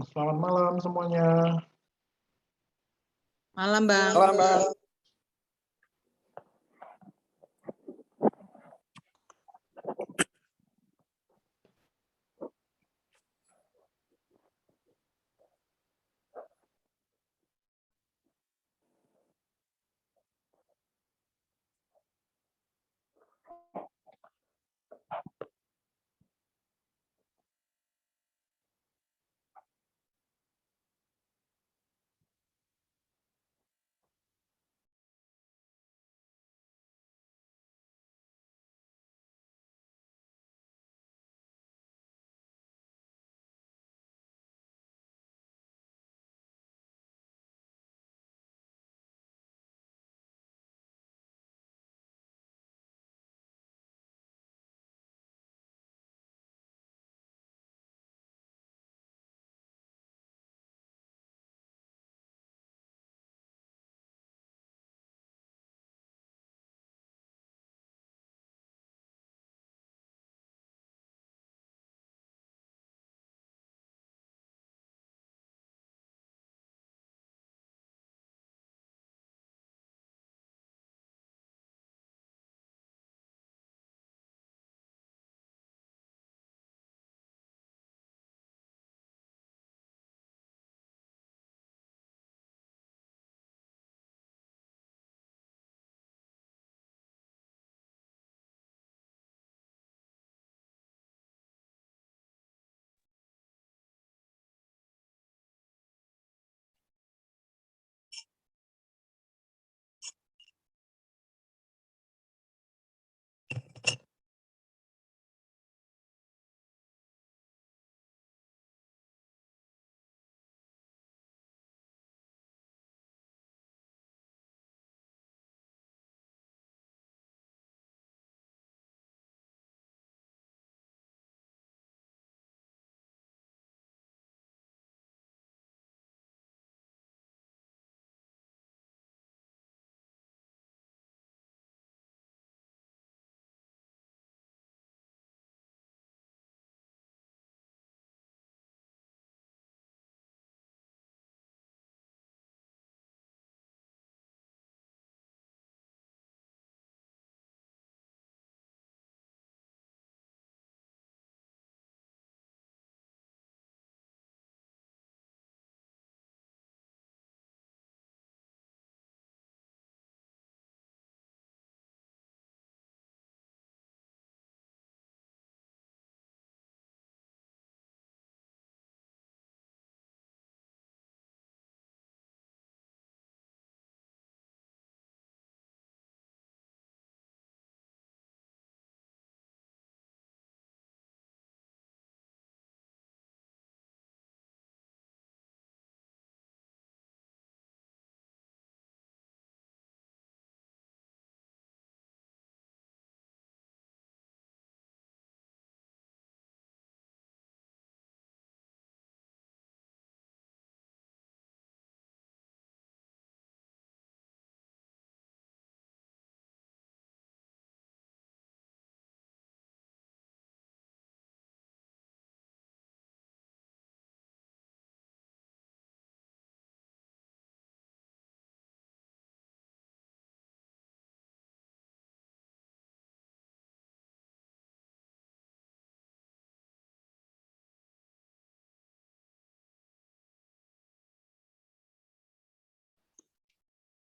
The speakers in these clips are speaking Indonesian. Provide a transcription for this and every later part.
Selamat malam semuanya. Malam, Bang. Malam, Bang.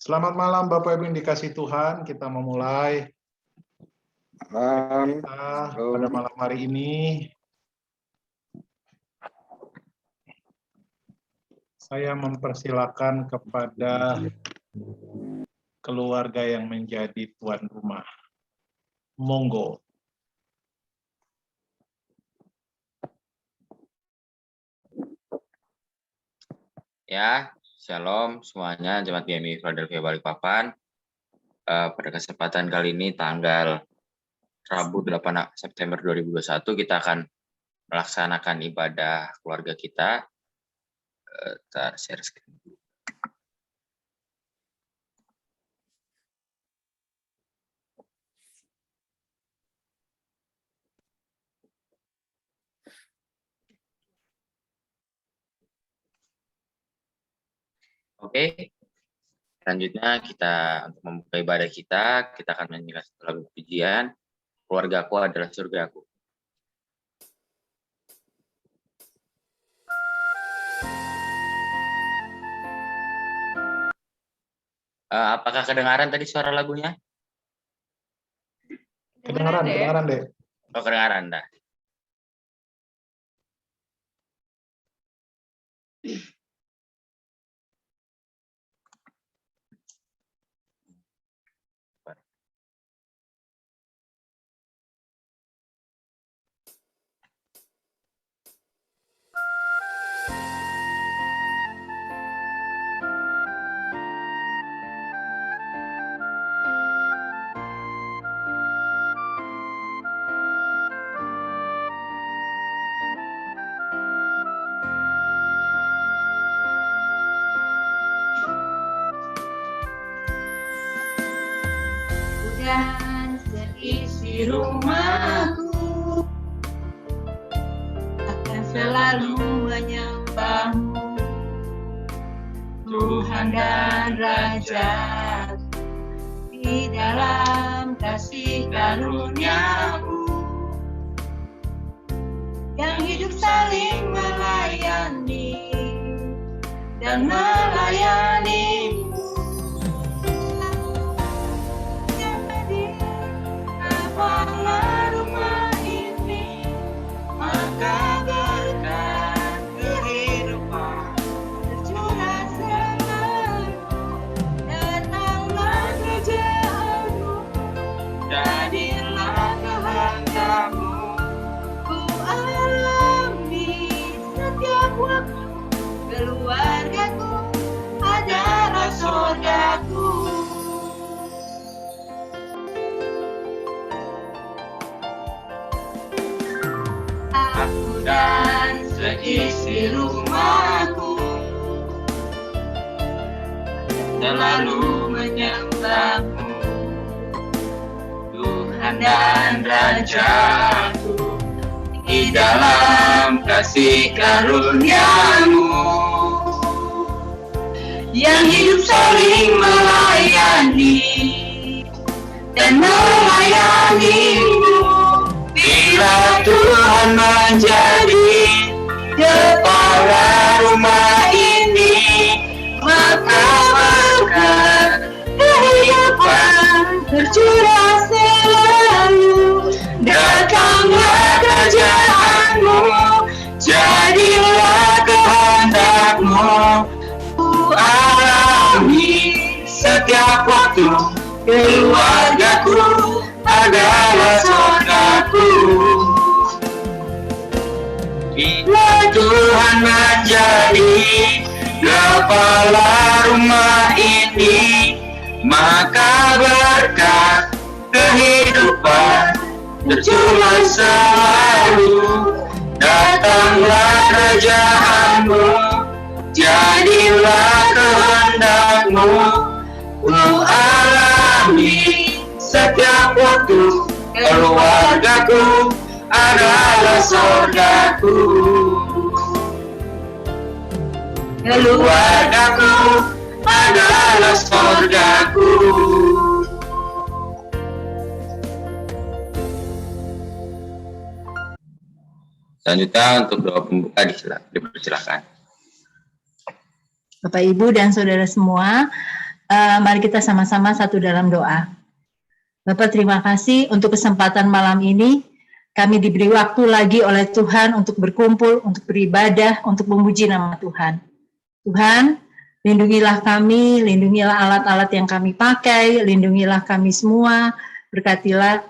Selamat malam Bapak Ibu yang dikasih Tuhan. Kita memulai Malam. kita pada malam hari ini. Saya mempersilakan kepada keluarga yang menjadi tuan rumah. Monggo. Ya, Shalom semuanya, Jemaat GMI Philadelphia Balikpapan. Pada kesempatan kali ini tanggal Rabu 8 September 2021 kita akan melaksanakan ibadah keluarga kita. Share screen. Oke, selanjutnya kita untuk membuka ibadah kita akan menyanyikan satu lagu pujian, Keluargaku Adalah Surgaku. Apakah kedengaran tadi suara lagunya? Kedengaran, Dek. Oh, kedengaran, dah. Dan seisi rumahku akan selalu menyembahmu, Tuhan dan Raja, di dalam kasih karunia-Mu yang hidup saling melayani dan melayani. Kepala rumah ini, maka berkat kehidupan tercurah selalu. Datanglah kerajaan-Mu, jadilah kehendak-Mu. Ku alami setiap waktu, keluargaku adalah surgaku. Aku dan seisi rumahku selalu menyembah-Mu, Tuhan dan Raja-Ku, di dalam kasih karunia-Mu yang hidup saling melayani dan melayani-Mu. Bila Tuhan menjadi kepala rumah ini, maka berkat kehidupan tercurah selalu. Datanglah kerajaan-Mu, jadilah kehendak-Mu. Ku alami setiap waktu, keluargaku adalah surgaku. Bila Tuhan menjadi kepala rumah ini, maka berkat kehidupan tercurah selalu. Datanglah kerajaan-Mu, jadilah kehendak-Mu. Ku alami setiap waktu, keluargaku adalah surgaku. Keluargaku adalah surgaku. Selanjutnya untuk doa pembuka dipersilakan. Bapak, Ibu, dan Saudara semua, mari kita sama-sama satu dalam doa. Bapak, terima kasih untuk kesempatan malam ini. Kami diberi waktu lagi oleh Tuhan untuk berkumpul, untuk beribadah, untuk memuji nama Tuhan. Tuhan, lindungilah kami, lindungilah alat-alat yang kami pakai, lindungilah kami semua, berkatilah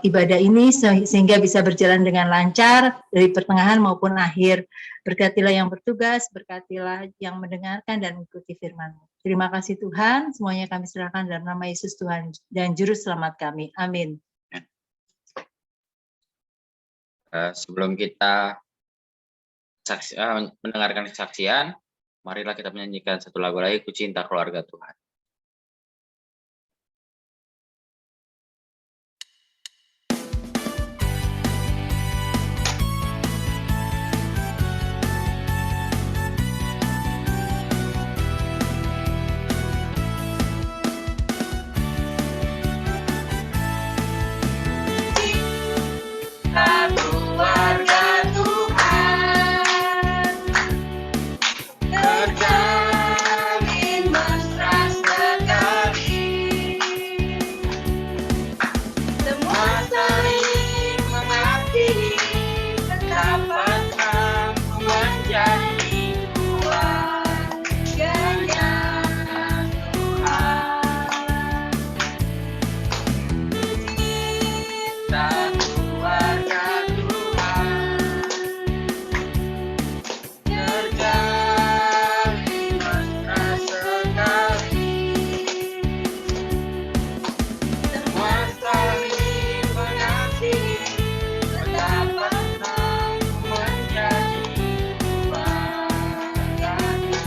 ibadah ini sehingga bisa berjalan dengan lancar dari pertengahan maupun akhir. Berkatilah yang bertugas, berkatilah yang mendengarkan dan mengikuti firman-Mu. Terima kasih Tuhan, semuanya kami serahkan dalam nama Yesus Tuhan dan Juru Selamat kami. Amin. Sebelum kita mendengarkan kesaksian, marilah kita menyanyikan satu lagu lagi, Ku Cinta Keluarga Tuhan. terjalin mesra sekali. Semua saling mengasihi, dapat aku menjadi keluarganya Tuhan. Kita keluarga Tuhan, terjalin mesra sekali. Semua saling mengasihi, dapat aku menjadi keluarganya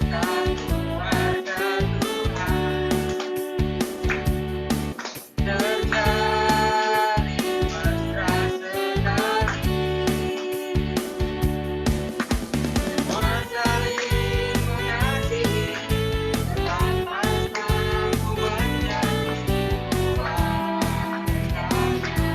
Kita keluarga Tuhan, terjalin mesra sekali. Semua saling mengasihi, dapat aku menjadi keluarganya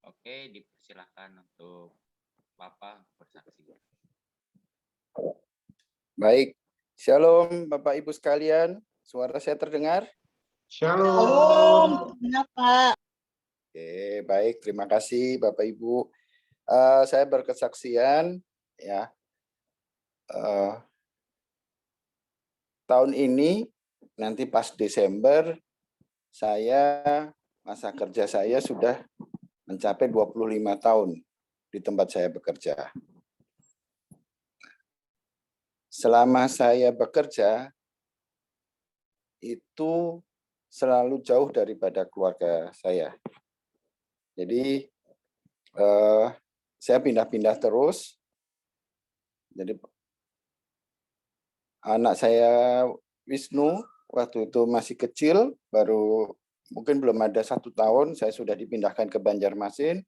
Oke, dipersilakan untuk Bapak bersaksi. Baik, Shalom Bapak Ibu sekalian, suara saya terdengar? Shalom. Oke, baik, terima kasih Bapak Ibu. Saya berkesaksian ya. Tahun ini nanti pas Desember masa kerja saya sudah mencapai 25 tahun di tempat saya bekerja. Selama saya bekerja itu selalu jauh daripada keluarga saya. Jadi saya pindah-pindah terus. Jadi anak saya Wisnu waktu itu masih kecil, baru mungkin belum ada 1 tahun, saya sudah dipindahkan ke Banjarmasin.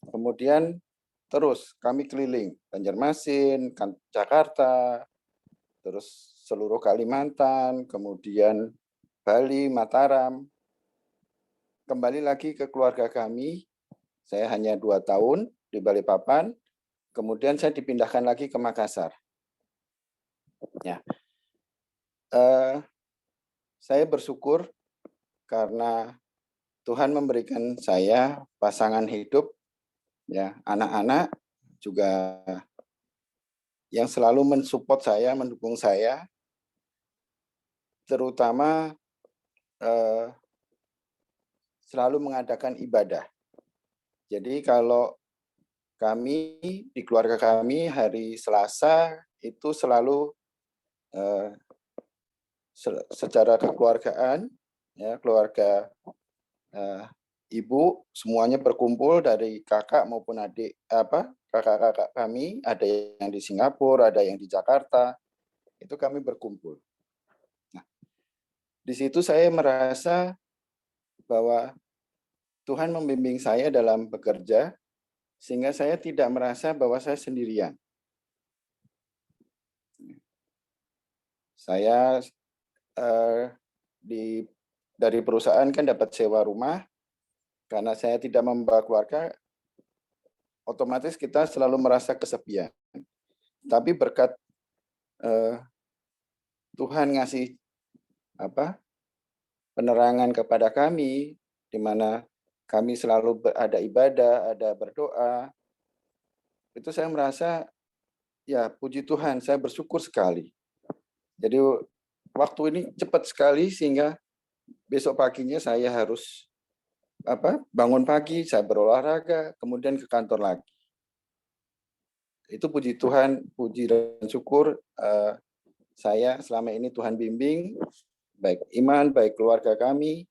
Kemudian terus kami keliling Banjarmasin, Jakarta, terus seluruh Kalimantan, kemudian Bali, Mataram. Kembali lagi ke keluarga kami, saya hanya 2 tahun di Balikpapan, kemudian saya dipindahkan lagi ke Makassar. Ya. Saya bersyukur karena Tuhan memberikan saya pasangan hidup, ya, anak-anak juga yang selalu mensupport saya, mendukung saya, terutama selalu mengadakan ibadah. Jadi kalau kami di keluarga kami hari Selasa itu selalu secara kekeluargaan, ya, keluarga ibu semuanya berkumpul dari kakak maupun adik, kakak-kakak kami, ada yang di Singapura, ada yang di Jakarta, itu kami berkumpul. Nah, di situ saya merasa bahwa Tuhan membimbing saya dalam bekerja, sehingga saya tidak merasa bahwa saya sendirian. Saya dari perusahaan kan dapat sewa rumah, karena saya tidak membawa keluarga, otomatis kita selalu merasa kesepian. Tapi berkat Tuhan ngasih penerangan kepada kami, di mana kami selalu ada ibadah, ada berdoa, itu saya merasa, ya puji Tuhan, saya bersyukur sekali. Jadi waktu ini cepat sekali, sehingga besok paginya saya harus bangun pagi, saya berolahraga, kemudian ke kantor lagi. Itu puji Tuhan, puji dan syukur saya selama ini Tuhan bimbing, baik iman, baik keluarga kami,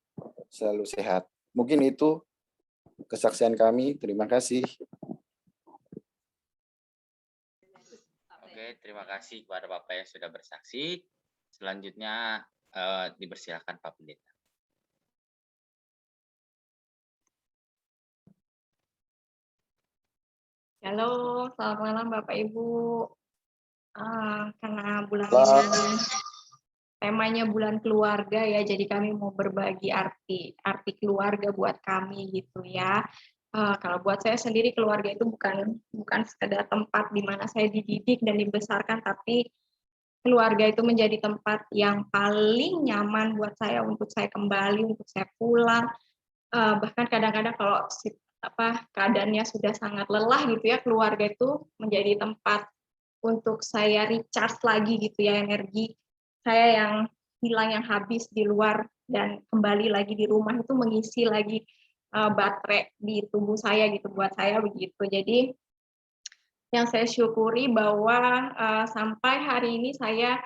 selalu sehat. Mungkin itu kesaksian kami. Terima kasih. Oke, terima kasih kepada Bapak yang sudah bersaksi. Selanjutnya dipersilakan Pak Pendeta. Halo, selamat malam Bapak Ibu. Karena bulan Selamat. ini temanya bulan keluarga ya, jadi kami mau berbagi arti keluarga buat kami gitu ya. Kalau buat saya sendiri keluarga itu bukan sekedar tempat di mana saya dididik dan dibesarkan, tapi keluarga itu menjadi tempat yang paling nyaman buat saya untuk saya kembali, untuk saya pulang. Bahkan kadang-kadang kalau keadaannya sudah sangat lelah gitu ya, keluarga itu menjadi tempat untuk saya recharge lagi gitu ya, energi saya yang hilang, yang habis di luar, dan kembali lagi di rumah itu mengisi lagi baterai di tubuh saya gitu, buat saya begitu. Jadi yang saya syukuri bahwa sampai hari ini saya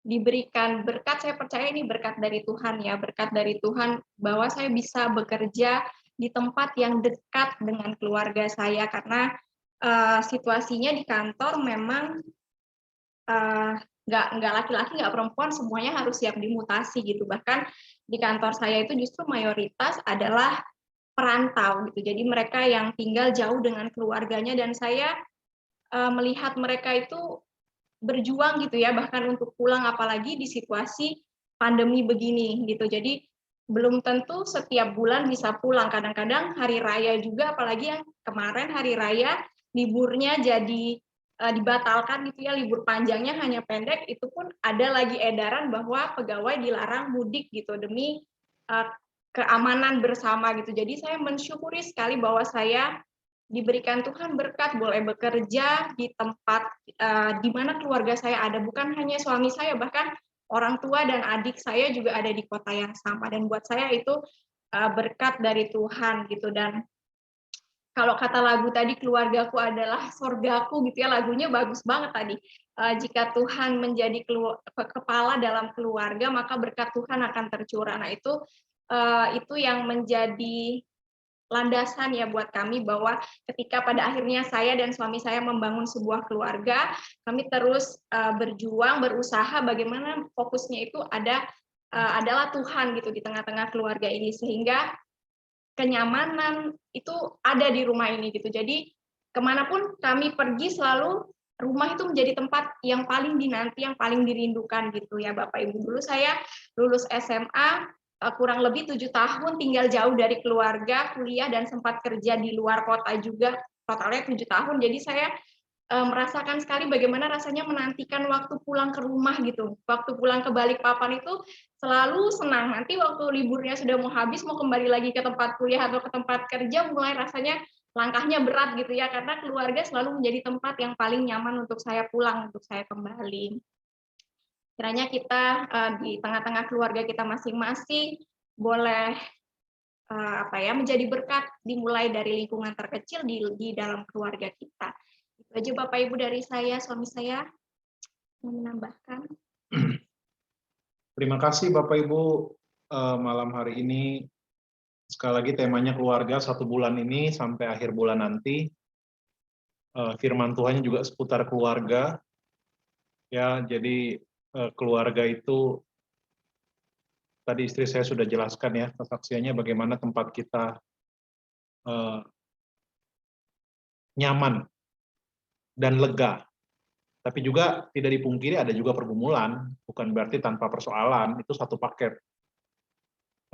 diberikan berkat, saya percaya ini berkat dari Tuhan ya, berkat dari Tuhan bahwa saya bisa bekerja di tempat yang dekat dengan keluarga saya, karena situasinya di kantor memang nggak laki-laki, nggak perempuan, semuanya harus siap dimutasi gitu. Bahkan di kantor saya itu justru mayoritas adalah perantau gitu, jadi mereka yang tinggal jauh dengan keluarganya, dan saya melihat mereka itu berjuang gitu ya, bahkan untuk pulang, apalagi di situasi pandemi begini gitu. Jadi belum tentu setiap bulan bisa pulang, kadang-kadang hari raya juga, apalagi yang kemarin hari raya liburnya jadi dibatalkan gitu ya, libur panjangnya hanya pendek, itu pun ada lagi edaran bahwa pegawai dilarang mudik gitu demi keamanan bersama gitu. Jadi saya mensyukuri sekali bahwa saya diberikan Tuhan berkat boleh bekerja di tempat di mana keluarga saya ada, bukan hanya suami saya, bahkan orang tua dan adik saya juga ada di kota yang sama, dan buat saya itu berkat dari Tuhan gitu. Dan kalau kata lagu tadi, keluargaku adalah sorgaku gitu ya, lagunya bagus banget tadi. Jika Tuhan menjadi kepala dalam keluarga, maka berkat Tuhan akan tercurah. Nah itu yang menjadi landasan ya buat kami, bahwa ketika pada akhirnya saya dan suami saya membangun sebuah keluarga, kami terus berjuang, berusaha bagaimana fokusnya itu adalah Tuhan gitu di tengah-tengah keluarga ini, sehingga kenyamanan itu ada di rumah ini gitu. Jadi kemanapun kami pergi, selalu rumah itu menjadi tempat yang paling dinanti, yang paling dirindukan gitu ya Bapak Ibu. Dulu saya lulus SMA kurang lebih 7 tahun tinggal jauh dari keluarga, kuliah dan sempat kerja di luar kota juga, totalnya 7 tahun. Jadi saya merasakan sekali bagaimana rasanya menantikan waktu pulang ke rumah gitu. Waktu pulang ke Balikpapan itu selalu senang. Nanti waktu liburnya sudah mau habis, mau kembali lagi ke tempat kuliah atau ke tempat kerja, mulai rasanya langkahnya berat gitu ya, karena keluarga selalu menjadi tempat yang paling nyaman untuk saya pulang, untuk saya kembali. Kiranya kita di tengah-tengah keluarga kita masing-masing boleh menjadi berkat, dimulai dari lingkungan terkecil di dalam keluarga kita. Itu aja Bapak Ibu dari saya, suami saya mau menambahkan. Terima kasih Bapak Ibu, malam hari ini sekali lagi temanya keluarga 1 bulan ini sampai akhir bulan nanti. Firman Tuhannya juga seputar keluarga. Ya, jadi keluarga itu tadi istri saya sudah jelaskan ya kesaksiannya bagaimana tempat kita nyaman dan lega. Tapi juga tidak dipungkiri ada juga pergumulan, bukan berarti tanpa persoalan, itu satu paket.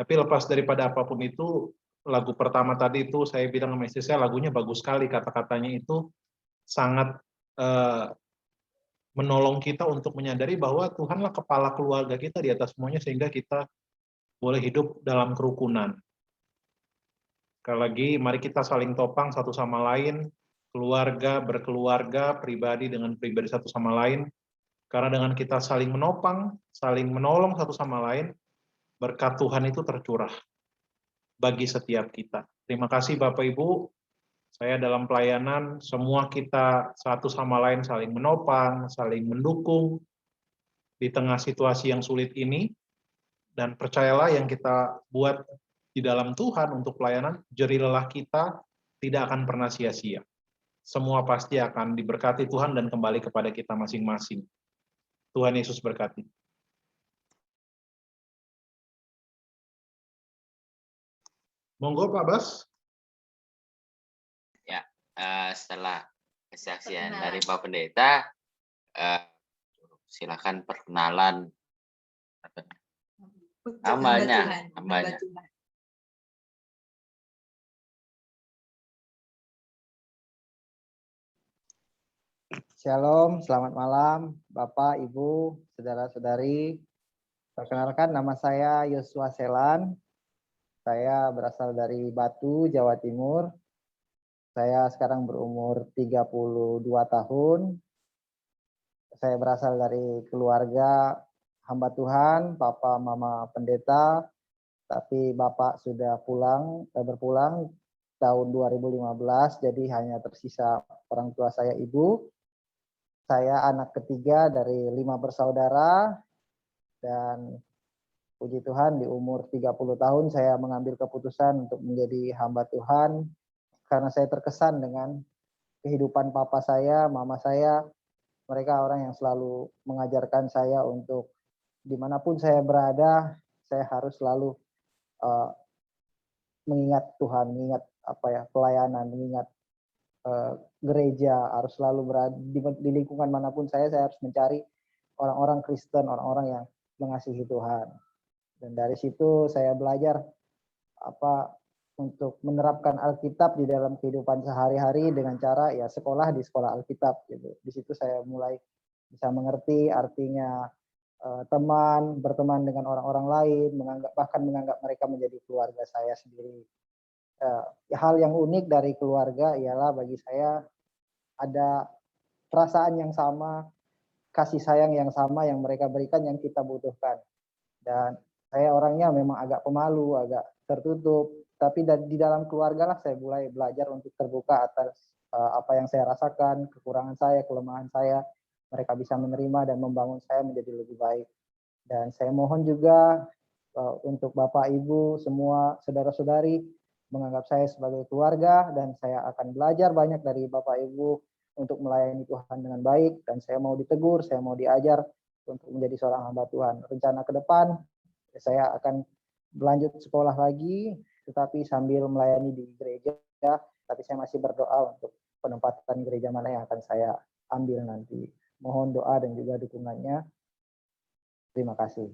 Tapi lepas daripada apapun itu, lagu pertama tadi itu saya bilang sama istri saya, lagunya bagus sekali, kata-katanya itu sangat menolong kita untuk menyadari bahwa Tuhanlah kepala keluarga kita di atas semuanya, sehingga kita boleh hidup dalam kerukunan. Sekali lagi, mari kita saling topang satu sama lain, keluarga berkeluarga, pribadi dengan pribadi satu sama lain, karena dengan kita saling menopang, saling menolong satu sama lain, berkat Tuhan itu tercurah. bagi setiap kita. Terima kasih Bapak Ibu. Saya dalam pelayanan, semua kita satu sama lain saling menopang, saling mendukung di tengah situasi yang sulit ini. Dan percayalah yang kita buat di dalam Tuhan untuk pelayanan, jerih lelah kita tidak akan pernah sia-sia. Semua pasti akan diberkati Tuhan dan kembali kepada kita masing-masing. Tuhan Yesus berkati. Monggo Pak Bas. Setelah kesaksian dari Pak Pendeta, silakan perkenalan hambanya. Shalom, selamat malam Bapak, Ibu, saudara-saudari. Perkenalkan, nama saya Yosua Selan. Saya berasal dari Batu, Jawa Timur. Saya sekarang berumur 32 tahun. Saya berasal dari keluarga hamba Tuhan, Papa Mama Pendeta, tapi Bapak sudah berpulang tahun 2015, jadi hanya tersisa orang tua saya, Ibu. Saya anak ketiga dari 5 bersaudara, dan puji Tuhan di umur 30 tahun saya mengambil keputusan untuk menjadi hamba Tuhan, karena saya terkesan dengan kehidupan papa saya, mama saya. Mereka orang yang selalu mengajarkan saya untuk dimanapun saya berada, saya harus selalu mengingat Tuhan, mengingat pelayanan, mengingat gereja, harus selalu berada di lingkungan manapun saya harus mencari orang-orang Kristen, orang-orang yang mengasihi Tuhan. Dan dari situ saya belajar untuk menerapkan Alkitab di dalam kehidupan sehari-hari dengan cara sekolah di sekolah Alkitab gitu. Di situ saya mulai bisa mengerti artinya berteman dengan orang-orang lain, bahkan menganggap mereka menjadi keluarga saya sendiri. Hal yang unik dari keluarga ialah bagi saya ada perasaan yang sama, kasih sayang yang sama yang mereka berikan yang kita butuhkan. Dan saya orangnya memang agak pemalu, agak tertutup, tapi di dalam keluarga lah saya mulai belajar untuk terbuka atas apa yang saya rasakan, kekurangan saya, kelemahan saya. Mereka bisa menerima dan membangun saya menjadi lebih baik. Dan saya mohon juga untuk Bapak, Ibu, semua saudara-saudari menganggap saya sebagai keluarga, dan saya akan belajar banyak dari Bapak, Ibu untuk melayani Tuhan dengan baik. Dan saya mau ditegur, saya mau diajar untuk menjadi seorang hamba Tuhan. Rencana ke depan, saya akan berlanjut sekolah lagi, tetapi sambil melayani di gereja, tapi saya masih berdoa untuk penempatan gereja mana yang akan saya ambil nanti. Mohon doa dan juga dukungannya. Terima kasih.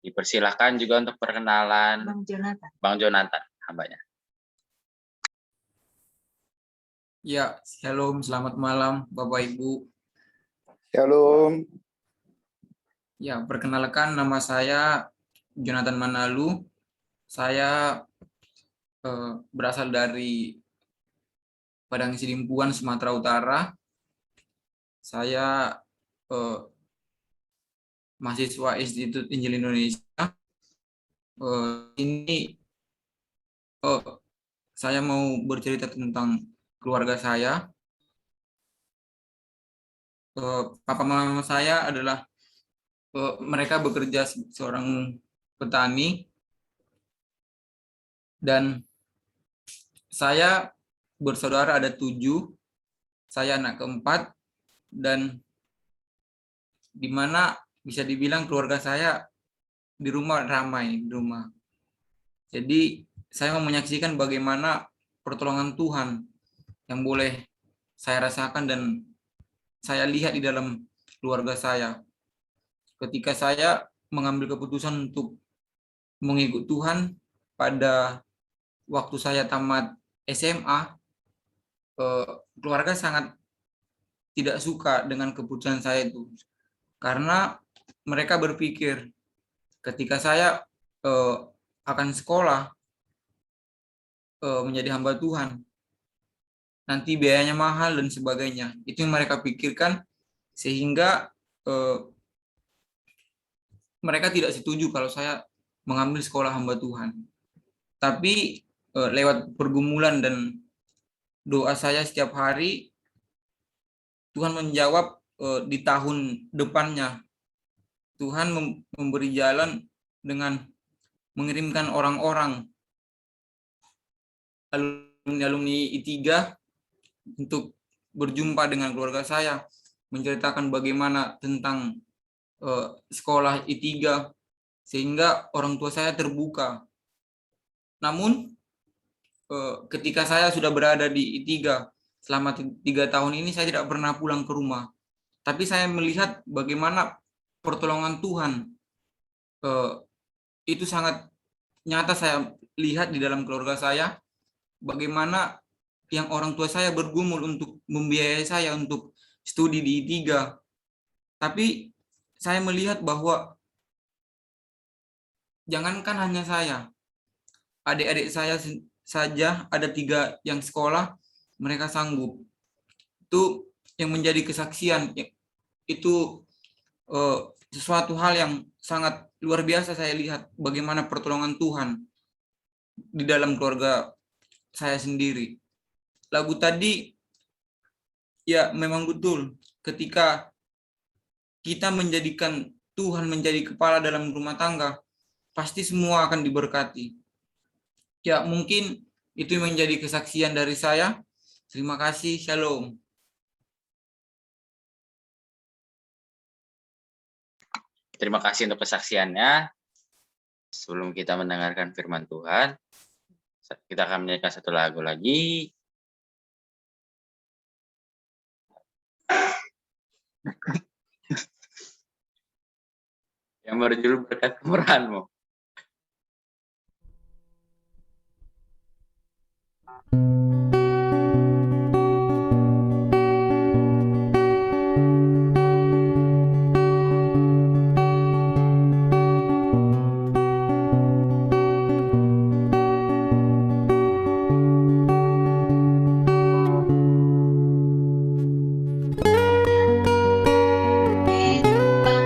Dipersilakan juga untuk perkenalan Bang Jonathan, hambanya. Ya, shalom, selamat malam Bapak Ibu. Shalom. Ya, perkenalkan nama saya Jonathan Manalu. Saya berasal dari Padang Sidimpuan, Sumatera Utara. Saya mahasiswa Institut Injil Indonesia. Saya mau bercerita tentang keluarga saya. Papa mama saya adalah mereka bekerja seorang petani, dan saya bersaudara ada 7, saya anak keempat, dan di mana bisa dibilang keluarga saya di rumah ramai di rumah. Jadi saya mau menyaksikan bagaimana pertolongan Tuhan yang boleh saya rasakan dan saya lihat di dalam keluarga saya. Ketika saya mengambil keputusan untuk mengikut Tuhan pada waktu saya tamat SMA, keluarga sangat tidak suka dengan keputusan saya itu. Karena mereka berpikir ketika saya akan sekolah menjadi hamba Tuhan, nanti biayanya mahal dan sebagainya. Itu yang mereka pikirkan, sehingga mereka tidak setuju kalau saya mengambil sekolah hamba Tuhan. Tapi lewat pergumulan dan doa saya setiap hari, Tuhan menjawab. Di tahun depannya Tuhan memberi jalan dengan mengirimkan orang-orang alumni I3 untuk berjumpa dengan keluarga saya, menceritakan bagaimana tentang sekolah I3, sehingga orang tua saya terbuka. Namun ketika saya sudah berada di I3 selama 3 tahun ini, saya tidak pernah pulang ke rumah. Tapi saya melihat bagaimana pertolongan Tuhan itu sangat nyata saya lihat di dalam keluarga saya, bagaimana yang orang tua saya bergumul untuk membiayai saya untuk studi di I3. Tapi saya melihat bahwa jangankan hanya saya, adik-adik saya saja ada 3 yang sekolah, mereka sanggup. Itu yang menjadi kesaksian. Itu sesuatu hal yang sangat luar biasa saya lihat bagaimana pertolongan Tuhan di dalam keluarga saya sendiri. Lagu tadi ya memang betul, ketika kita menjadikan Tuhan menjadi kepala dalam rumah tangga, pasti semua akan diberkati. Ya mungkin itu menjadi kesaksian dari saya. Terima kasih, shalom. Terima kasih untuk kesaksiannya. Sebelum kita mendengarkan firman Tuhan, kita akan menyanyikan satu lagu lagi. Yang berjudul Berkat Kemurahan-Mu. Hidup berkat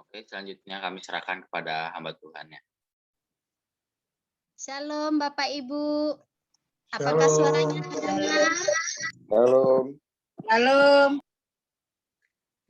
Oke, selanjutnya kami serahkan kepada hamba Tuhan ya. Shalom Bapak Ibu. Apakah Shalom. suaranya terdengar? Shalom. Shalom.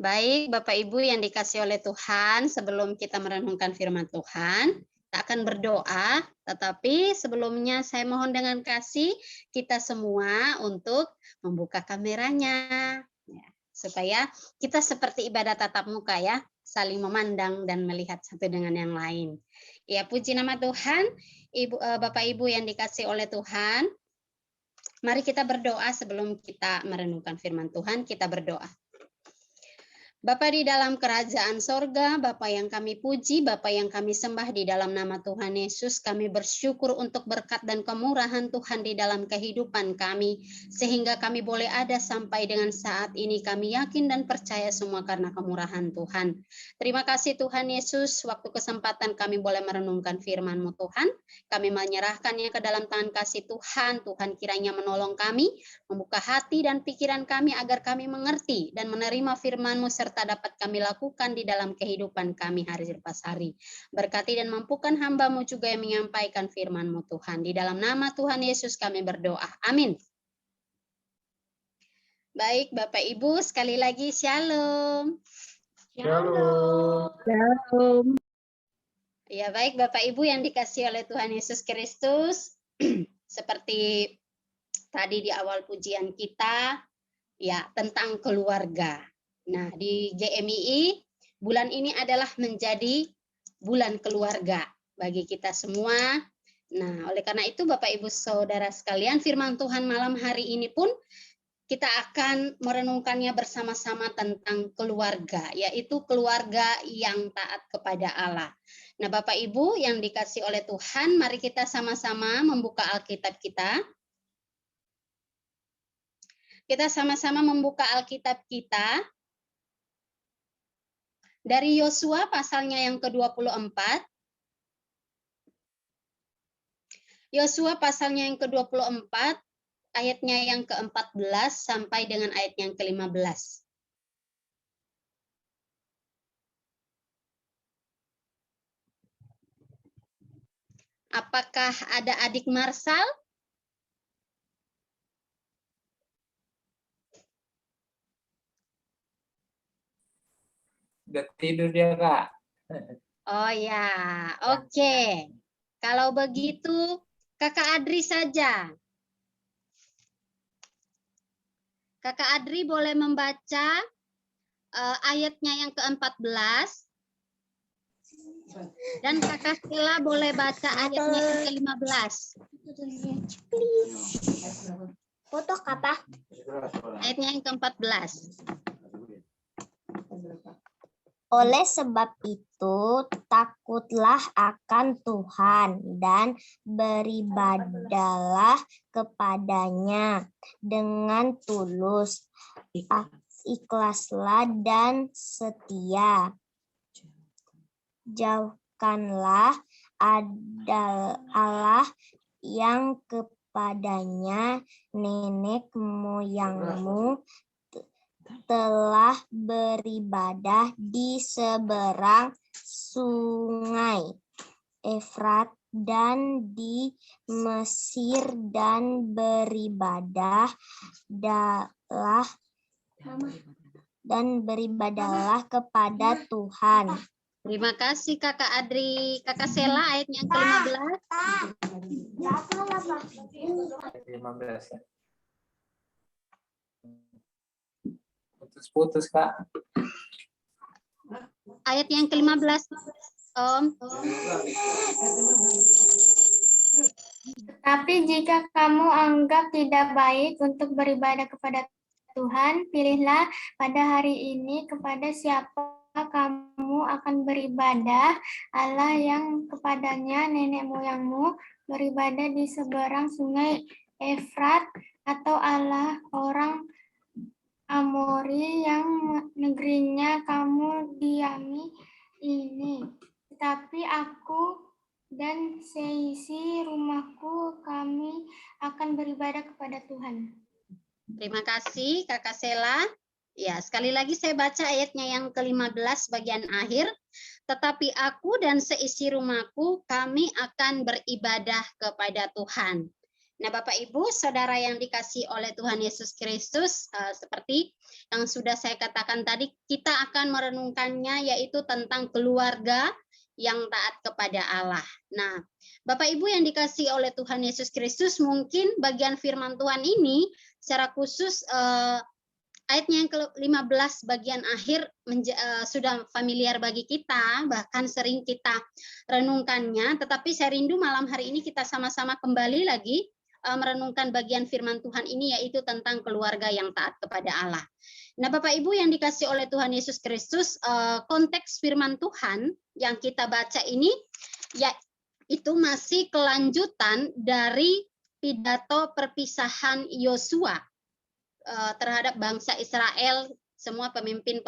Baik, Bapak Ibu yang dikasih oleh Tuhan, sebelum kita merenungkan firman Tuhan, kita akan berdoa, tetapi sebelumnya saya mohon dengan kasih kita semua untuk membuka kameranya, ya, supaya kita seperti ibadah tatap muka ya, saling memandang dan melihat satu dengan yang lain. Ya, puji nama Tuhan, Bapak Ibu yang dikasih oleh Tuhan, mari kita berdoa sebelum kita merenungkan firman Tuhan, kita berdoa. Bapa di dalam kerajaan sorga, Bapa yang kami puji, Bapa yang kami sembah di dalam nama Tuhan Yesus, kami bersyukur untuk berkat dan kemurahan Tuhan di dalam kehidupan kami, sehingga kami boleh ada sampai dengan saat ini. Kami yakin dan percaya semua karena kemurahan Tuhan. Terima kasih Tuhan Yesus, waktu kesempatan kami boleh merenungkan firman-Mu Tuhan, kami menyerahkannya ke dalam tangan kasih Tuhan. Tuhan kiranya menolong kami, membuka hati dan pikiran kami agar kami mengerti dan menerima firman-Mu serta dapat kami lakukan di dalam kehidupan kami hari lepas hari. Berkati dan mampukan hamba-Mu juga yang menyampaikan firman-Mu Tuhan. Di dalam nama Tuhan Yesus kami berdoa. Amin. Baik Bapak Ibu, sekali lagi shalom. Shalom. Shalom. Ya baik Bapak Ibu yang dikasih oleh Tuhan Yesus Kristus, seperti tadi di awal pujian kita, ya tentang keluarga. Nah, di GMII, bulan ini adalah menjadi bulan keluarga bagi kita semua. Nah, oleh karena itu Bapak Ibu Saudara sekalian, firman Tuhan malam hari ini pun kita akan merenungkannya bersama-sama tentang keluarga, yaitu keluarga yang taat kepada Allah. Nah, Bapak Ibu yang dikasih oleh Tuhan, mari kita sama-sama membuka Alkitab kita. Kita sama-sama membuka Alkitab kita dari Yosua pasalnya yang ke-24. Yosua pasalnya yang ke-24, ayatnya yang ke-14 sampai dengan ayat yang ke-15. Apakah ada adik Marsal? Udah tidur dia, Kak. Oh ya, oke. Kalau begitu, Kakak Adri saja. Kakak Adri boleh membaca ayatnya yang ke-14. Dan Kakak Stella boleh baca ayatnya yang ke-15. Foto kata. Ayatnya yang ke-14. Oleh sebab itu, takutlah akan Tuhan dan beribadahlah kepadanya dengan tulus, ikhlaslah dan setia. Jauhkanlah Allah yang kepadanya nenek moyangmu telah beribadah di seberang sungai Efrat dan di Mesir dan beribadahlah kepada Tuhan. Terima kasih Kakak Adri. Kakak Sela ayatnya yang ke-15. 15 ya. Putus-putus, Kak. Ayat yang ke-15, Om. Tapi jika kamu anggap tidak baik untuk beribadah kepada Tuhan, pilihlah pada hari ini kepada siapa kamu akan beribadah, Allah yang kepadanya nenek moyangmu beribadah di seberang sungai Efrat, atau Allah orang Amori yang negerinya kamu diami ini. Tetapi aku dan seisi rumahku, kami akan beribadah kepada Tuhan. Terima kasih Kakak Sela. Ya, sekali lagi saya baca ayatnya yang ke-15 bagian akhir. Tetapi aku dan seisi rumahku, kami akan beribadah kepada Tuhan. Nah, Bapak Ibu, saudara yang dikasih oleh Tuhan Yesus Kristus, seperti yang sudah saya katakan tadi, kita akan merenungkannya yaitu tentang keluarga yang taat kepada Allah. Nah, Bapak Ibu yang dikasih oleh Tuhan Yesus Kristus, mungkin bagian firman Tuhan ini secara khusus ayatnya yang ke-15 bagian akhir sudah familiar bagi kita, bahkan sering kita renungkannya, tetapi saya rindu malam hari ini kita sama-sama kembali lagi merenungkan bagian firman Tuhan ini, yaitu tentang keluarga yang taat kepada Allah. Nah, Bapak Ibu yang dikasih oleh Tuhan Yesus Kristus, konteks firman Tuhan yang kita baca ini, ya itu masih kelanjutan dari pidato perpisahan Yosua terhadap bangsa Israel, semua pemimpin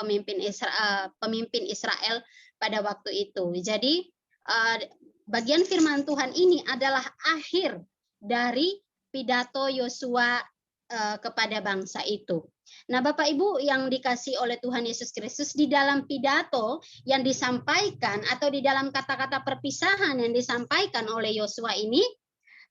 Israel pada waktu itu. Jadi bagian firman Tuhan ini adalah akhir dari pidato Yosua kepada bangsa itu. Nah, Bapak Ibu yang dikasih oleh Tuhan Yesus Kristus, di dalam pidato yang disampaikan atau di dalam kata-kata perpisahan yang disampaikan oleh Yosua ini,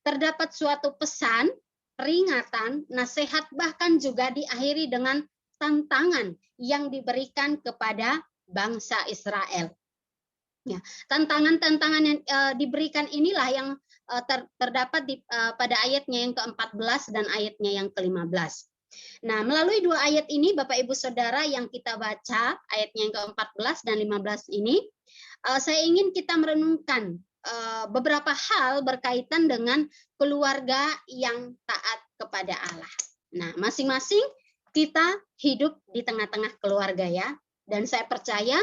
terdapat suatu pesan, peringatan, nasihat, bahkan juga diakhiri dengan tantangan yang diberikan kepada bangsa Israel. Ya, tantangan-tantangan yang diberikan inilah yang terdapat pada ayatnya yang ke-14 dan ayatnya yang ke-15. Nah, melalui dua ayat ini, Bapak Ibu Saudara yang kita baca, ayatnya yang ke-14 dan 15 ini, saya ingin kita merenungkan beberapa hal berkaitan dengan keluarga yang taat kepada Allah. Nah, masing-masing kita hidup di tengah-tengah keluarga ya, dan saya percaya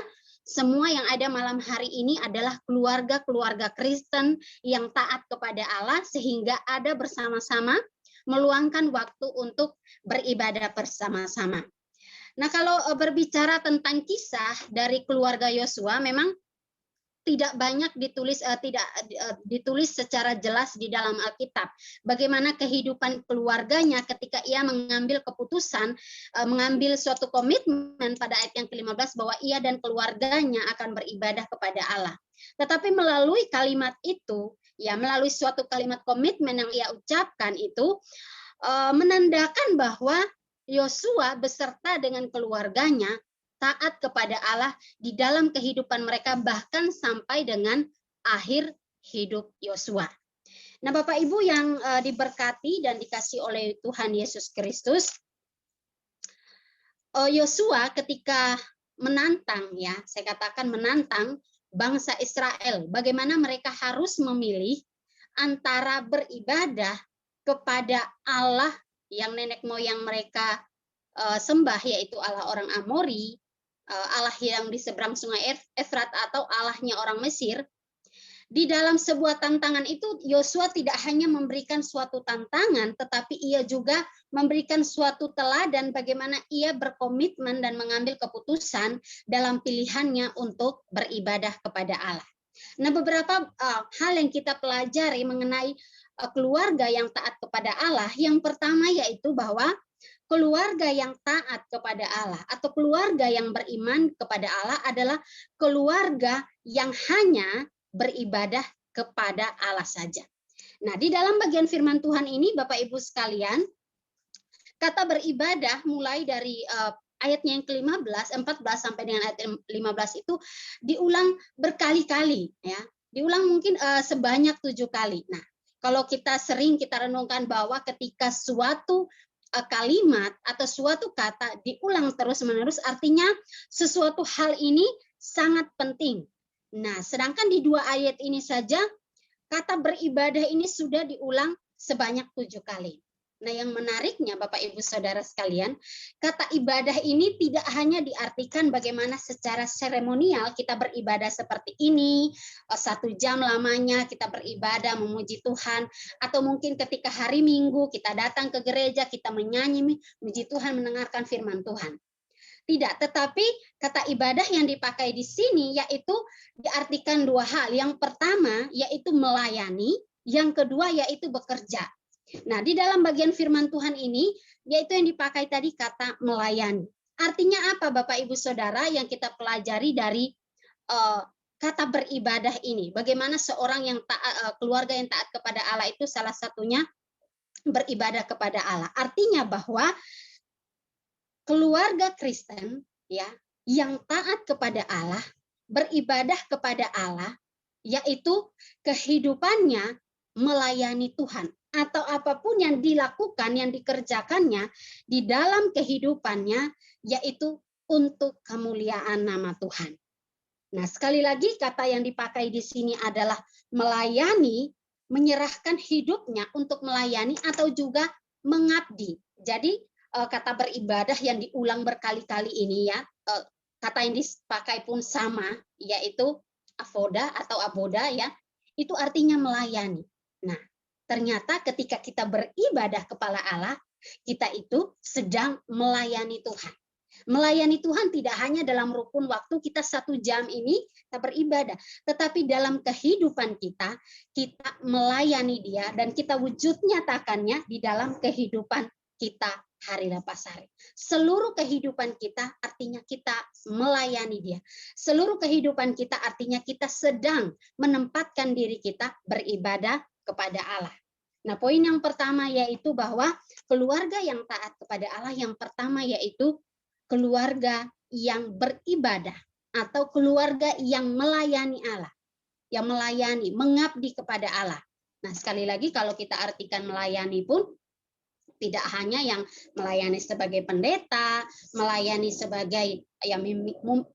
semua yang ada malam hari ini adalah keluarga-keluarga Kristen yang taat kepada Allah, sehingga ada bersama-sama meluangkan waktu untuk beribadah bersama-sama. Nah, kalau berbicara tentang kisah dari keluarga Yosua, memang tidak banyak ditulis secara jelas di dalam Alkitab. Bagaimana kehidupan keluarganya ketika ia mengambil keputusan, mengambil suatu komitmen pada ayat yang ke-15 bahwa ia dan keluarganya akan beribadah kepada Allah. Tetapi melalui kalimat itu, ya melalui suatu kalimat komitmen yang ia ucapkan itu, menandakan bahwa Yosua beserta dengan keluarganya taat kepada Allah di dalam kehidupan mereka, bahkan sampai dengan akhir hidup Yosua. Nah, Bapak Ibu yang diberkati dan dikasih oleh Tuhan Yesus Kristus, Yosua ketika menantang, ya saya katakan menantang bangsa Israel, bagaimana mereka harus memilih antara beribadah kepada Allah yang nenek moyang mereka sembah, yaitu Allah orang Amori, Allah yang di seberang sungai Efrat, atau Allahnya orang Mesir. Di dalam sebuah tantangan itu, Yosua tidak hanya memberikan suatu tantangan, tetapi ia juga memberikan suatu teladan bagaimana ia berkomitmen dan mengambil keputusan dalam pilihannya untuk beribadah kepada Allah. Nah, beberapa hal yang kita pelajari mengenai keluarga yang taat kepada Allah, yang pertama yaitu bahwa keluarga yang taat kepada Allah atau keluarga yang beriman kepada Allah adalah keluarga yang hanya beribadah kepada Allah saja. Nah, di dalam bagian firman Tuhan ini, Bapak Ibu sekalian, kata beribadah mulai dari ayatnya yang ke-15, 14 sampai dengan ayat 15 itu diulang berkali-kali, ya. Diulang mungkin sebanyak 7 kali. Nah, kalau kita renungkan bahwa ketika suatu kalimat atau suatu kata diulang terus-menerus, artinya sesuatu hal ini sangat penting. Nah, sedangkan di dua ayat ini saja, kata beribadah ini sudah diulang sebanyak 7 kali. Nah, yang menariknya Bapak Ibu Saudara sekalian, kata ibadah ini tidak hanya diartikan bagaimana secara seremonial kita beribadah seperti ini, 1 jam lamanya kita beribadah memuji Tuhan, atau mungkin ketika hari Minggu kita datang ke gereja, kita menyanyi, memuji Tuhan, mendengarkan firman Tuhan. Tidak, tetapi kata ibadah yang dipakai di sini yaitu diartikan 2 hal. Yang pertama yaitu melayani, yang kedua yaitu bekerja. Nah, di dalam bagian firman Tuhan ini, yaitu yang dipakai tadi kata melayani. Artinya apa Bapak Ibu Saudara yang kita pelajari dari kata beribadah ini? Bagaimana seorang yang taat, keluarga yang taat kepada Allah itu salah satunya beribadah kepada Allah. Artinya bahwa keluarga Kristen ya yang taat kepada Allah, beribadah kepada Allah, yaitu kehidupannya melayani Tuhan, atau apapun yang dilakukan, yang dikerjakannya di dalam kehidupannya, yaitu untuk kemuliaan nama Tuhan. Nah, sekali lagi kata yang dipakai di sini adalah melayani, menyerahkan hidupnya untuk melayani atau juga mengabdi. Jadi kata beribadah yang diulang berkali-kali ini ya, kata yang dipakai pun sama, yaitu avoda atau aboda ya, itu artinya melayani. Nah, ternyata ketika kita beribadah kepada Allah, kita itu sedang melayani Tuhan. Melayani Tuhan tidak hanya dalam rukun waktu kita 1 jam ini kita beribadah, tetapi dalam kehidupan kita melayani Dia dan kita wujud nyatakannya di dalam kehidupan kita hari lepas hari. Seluruh kehidupan kita artinya kita melayani Dia. Seluruh kehidupan kita artinya kita sedang menempatkan diri kita beribadah kepada Allah. Nah, poin yang pertama yaitu bahwa keluarga yang taat kepada Allah yang pertama yaitu keluarga yang beribadah atau keluarga yang melayani Allah, yang melayani, mengabdi kepada Allah. Nah, sekali lagi kalau kita artikan melayani pun tidak hanya yang melayani sebagai pendeta, melayani sebagai yang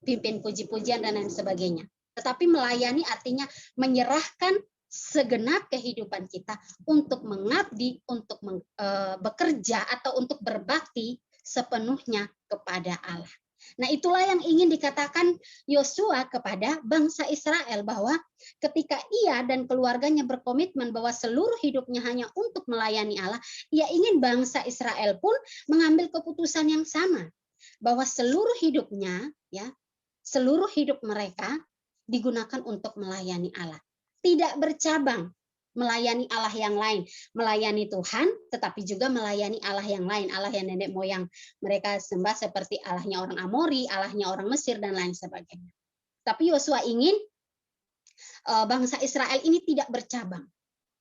pimpin puji-pujian dan lain sebagainya. Tetapi melayani artinya menyerahkan segenap kehidupan kita untuk mengabdi, untuk bekerja atau untuk berbakti sepenuhnya kepada Allah. Nah, itulah yang ingin dikatakan Yosua kepada bangsa Israel, bahwa ketika ia dan keluarganya berkomitmen bahwa seluruh hidupnya hanya untuk melayani Allah, ia ingin bangsa Israel pun mengambil keputusan yang sama, bahwa seluruh hidupnya, ya, seluruh hidup mereka digunakan untuk melayani Allah. Tidak bercabang melayani Allah yang lain, melayani Tuhan, tetapi juga melayani Allah yang lain, Allah yang nenek moyang mereka sembah seperti Allahnya orang Amori, Allahnya orang Mesir, dan lain sebagainya. Tapi Yosua ingin bangsa Israel ini tidak bercabang,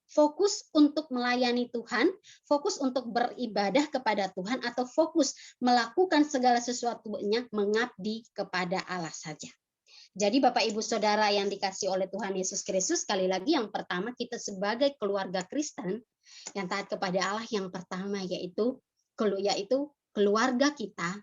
fokus untuk melayani Tuhan, fokus untuk beribadah kepada Tuhan, atau fokus melakukan segala sesuatunya mengabdi kepada Allah saja. Jadi Bapak Ibu Saudara yang dikasih oleh Tuhan Yesus Kristus, sekali lagi yang pertama kita sebagai keluarga Kristen yang taat kepada Allah, yang pertama yaitu keluarga kita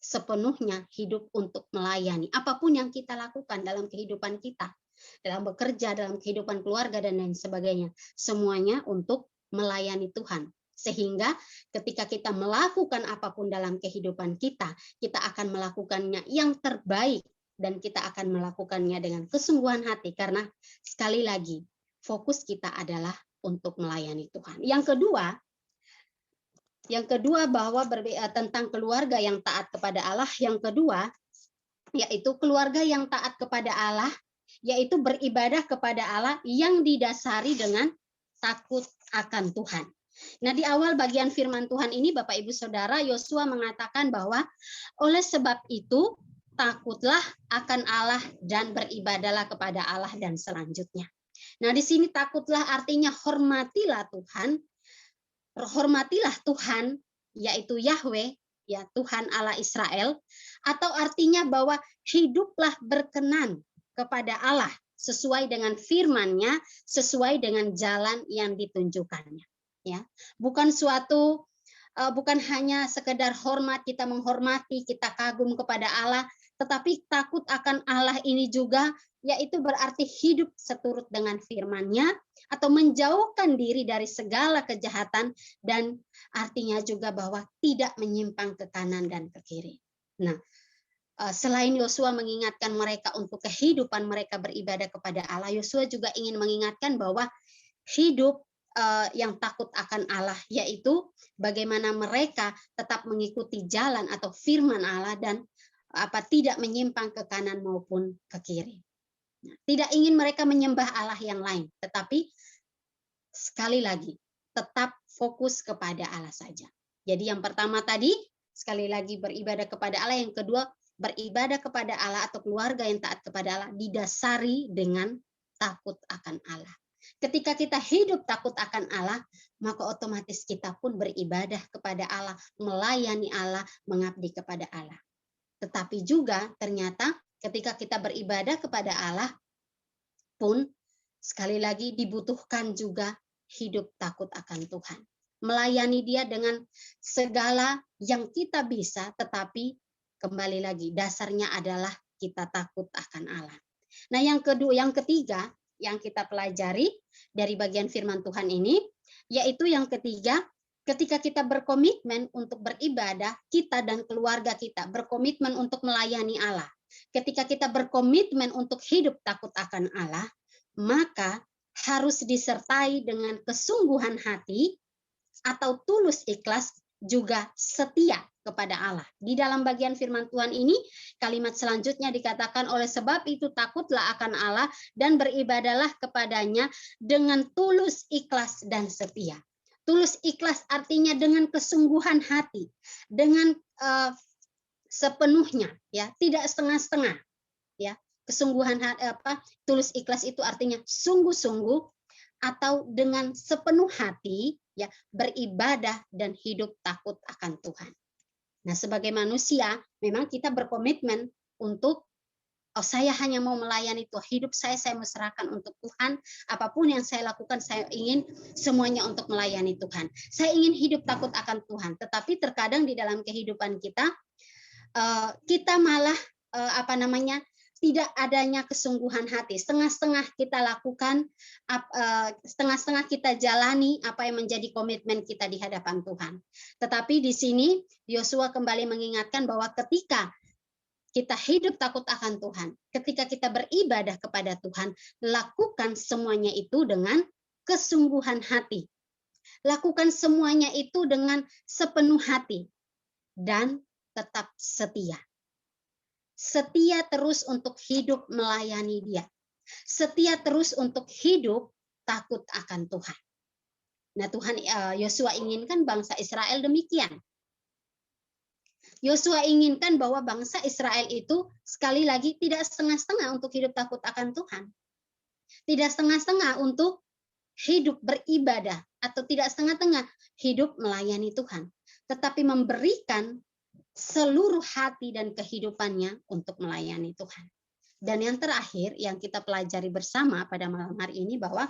sepenuhnya hidup untuk melayani. Apapun yang kita lakukan dalam kehidupan kita, dalam bekerja, dalam kehidupan keluarga dan lain sebagainya, semuanya untuk melayani Tuhan. Sehingga ketika kita melakukan apapun dalam kehidupan kita, kita akan melakukannya yang terbaik. Dan kita akan melakukannya dengan kesungguhan hati, karena sekali lagi fokus kita adalah untuk melayani Tuhan. Yang kedua bahwa tentang keluarga yang taat kepada Allah, yang kedua yaitu keluarga yang taat kepada Allah, yaitu beribadah kepada Allah yang didasari dengan takut akan Tuhan. Nah, di awal bagian firman Tuhan ini Bapak Ibu Saudara, Yosua mengatakan bahwa oleh sebab itu takutlah akan Allah dan beribadahlah kepada Allah, dan selanjutnya. Nah, di sini takutlah artinya hormatilah Tuhan, hormatilah Tuhan, yaitu Yahweh, ya Tuhan Allah Israel, atau artinya bahwa hiduplah berkenan kepada Allah sesuai dengan firman-Nya, sesuai dengan jalan yang ditunjukkannya. Ya, bukan hanya sekedar hormat, kita menghormati, kita kagum kepada Allah, tetapi takut akan Allah ini juga yaitu berarti hidup seturut dengan firman-Nya atau menjauhkan diri dari segala kejahatan, dan artinya juga bahwa tidak menyimpang ke kanan dan ke kiri. Nah, selain Yosua mengingatkan mereka untuk kehidupan mereka beribadah kepada Allah, Yosua juga ingin mengingatkan bahwa hidup yang takut akan Allah, yaitu bagaimana mereka tetap mengikuti jalan atau firman Allah dan tidak menyimpang ke kanan maupun ke kiri. Tidak ingin mereka menyembah Allah yang lain, tetapi sekali lagi tetap fokus kepada Allah saja. Jadi yang pertama tadi sekali lagi beribadah kepada Allah, yang kedua beribadah kepada Allah atau keluarga yang taat kepada Allah didasari dengan takut akan Allah. Ketika kita hidup takut akan Allah, maka otomatis kita pun beribadah kepada Allah, melayani Allah, mengabdi kepada Allah. Tetapi juga ternyata ketika kita beribadah kepada Allah pun sekali lagi dibutuhkan juga hidup takut akan Tuhan. Melayani Dia dengan segala yang kita bisa, tetapi kembali lagi dasarnya adalah kita takut akan Allah. Nah, yang ketiga yang kita pelajari dari bagian firman Tuhan ini, yaitu yang ketiga, ketika kita berkomitmen untuk beribadah, kita dan keluarga kita berkomitmen untuk melayani Allah. Ketika kita berkomitmen untuk hidup takut akan Allah, maka harus disertai dengan kesungguhan hati atau tulus ikhlas, juga setia kepada Allah. Di dalam bagian firman Tuhan ini, kalimat selanjutnya dikatakan, oleh sebab itu takutlah akan Allah dan beribadahlah kepadanya dengan tulus ikhlas dan setia. Tulus ikhlas artinya dengan kesungguhan hati, dengan sepenuhnya, ya, tidak setengah-setengah, ya. Kesungguhan tulus ikhlas itu artinya sungguh-sungguh atau dengan sepenuh hati, ya, beribadah dan hidup takut akan Tuhan. Nah, sebagai manusia memang kita berkomitmen untuk saya hanya mau melayani Tuhan, hidup saya serahkan untuk Tuhan, apapun yang saya lakukan saya ingin semuanya untuk melayani Tuhan. Saya ingin hidup takut akan Tuhan, tetapi terkadang di dalam kehidupan kita kita malah tidak adanya kesungguhan hati, setengah-setengah kita lakukan, setengah-setengah kita jalani apa yang menjadi komitmen kita di hadapan Tuhan. Tetapi di sini Yosua kembali mengingatkan bahwa ketika kita hidup takut akan Tuhan, ketika kita beribadah kepada Tuhan, lakukan semuanya itu dengan kesungguhan hati. Lakukan semuanya itu dengan sepenuh hati dan tetap setia. Setia terus untuk hidup melayani Dia. Setia terus untuk hidup takut akan Tuhan. Nah, Tuhan Yosua inginkan bangsa Israel demikian. Yosua inginkan bahwa bangsa Israel itu sekali lagi tidak setengah-setengah untuk hidup takut akan Tuhan. Tidak setengah-setengah untuk hidup beribadah atau tidak setengah-setengah hidup melayani Tuhan, tetapi memberikan seluruh hati dan kehidupannya untuk melayani Tuhan. Dan yang terakhir yang kita pelajari bersama pada malam hari ini bahwa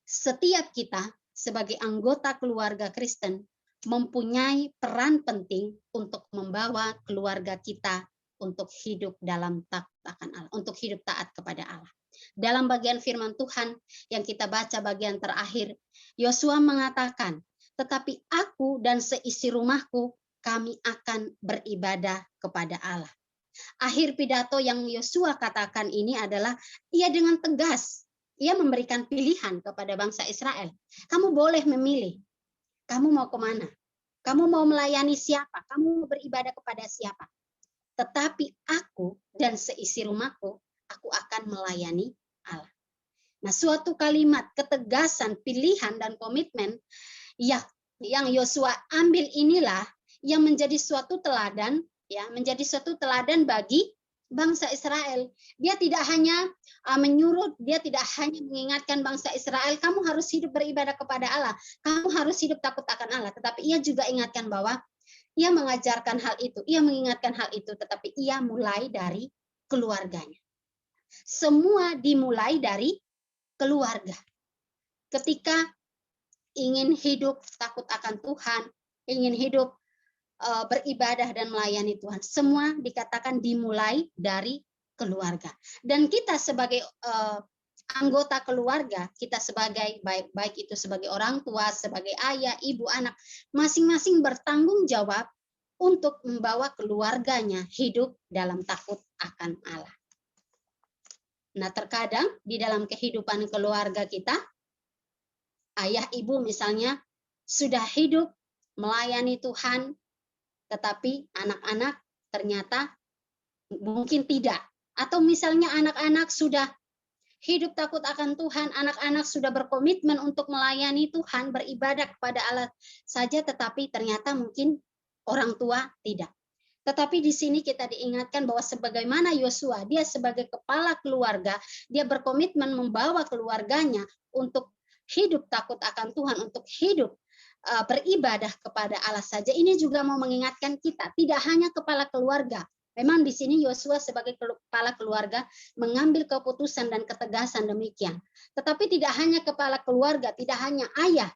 setiap kita sebagai anggota keluarga Kristen mempunyai peran penting untuk membawa keluarga kita untuk hidup dalam takut akan Allah, untuk hidup taat kepada Allah. Dalam bagian firman Tuhan yang kita baca bagian terakhir, Yosua mengatakan, "Tetapi aku dan seisi rumahku kami akan beribadah kepada Allah." Akhir pidato yang Yosua katakan ini adalah ia dengan tegas, ia memberikan pilihan kepada bangsa Israel. Kamu boleh memilih, kamu mau kemana? Kamu mau melayani siapa? Kamu mau beribadah kepada siapa? Tetapi aku dan seisi rumahku, aku akan melayani Allah. Nah, suatu kalimat ketegasan, pilihan, dan komitmen yang Yosua ambil inilah yang menjadi suatu teladan, ya, menjadi suatu teladan bagi bangsa Israel. Dia tidak hanya menyuruh, dia tidak hanya mengingatkan bangsa Israel, kamu harus hidup beribadah kepada Allah, kamu harus hidup takut akan Allah, tetapi ia juga ingatkan bahwa ia mengajarkan hal itu, ia mengingatkan hal itu, tetapi ia mulai dari keluarganya. Semua dimulai dari keluarga. Ketika ingin hidup takut akan Tuhan, ingin hidup beribadah dan melayani Tuhan, semua dikatakan dimulai dari keluarga. Dan kita sebagai anggota keluarga, kita sebagai baik itu sebagai orang tua, sebagai ayah, ibu, anak, masing-masing bertanggung jawab untuk membawa keluarganya hidup dalam takut akan Allah. Nah, terkadang di dalam kehidupan keluarga kita, ayah ibu misalnya sudah hidup melayani Tuhan, tetapi anak-anak ternyata mungkin tidak. Atau misalnya anak-anak sudah hidup takut akan Tuhan, anak-anak sudah berkomitmen untuk melayani Tuhan, beribadah kepada Allah saja, tetapi ternyata mungkin Orang tua tidak. Tetapi di sini kita diingatkan bahwa sebagaimana Yosua, dia sebagai kepala keluarga, dia berkomitmen membawa keluarganya untuk hidup takut akan Tuhan, untuk hidup beribadah kepada Allah saja. Ini juga mau mengingatkan kita, tidak hanya kepala keluarga. Memang di sini Yosua sebagai kepala keluarga mengambil keputusan dan ketegasan demikian. Tetapi tidak hanya kepala keluarga, tidak hanya ayah,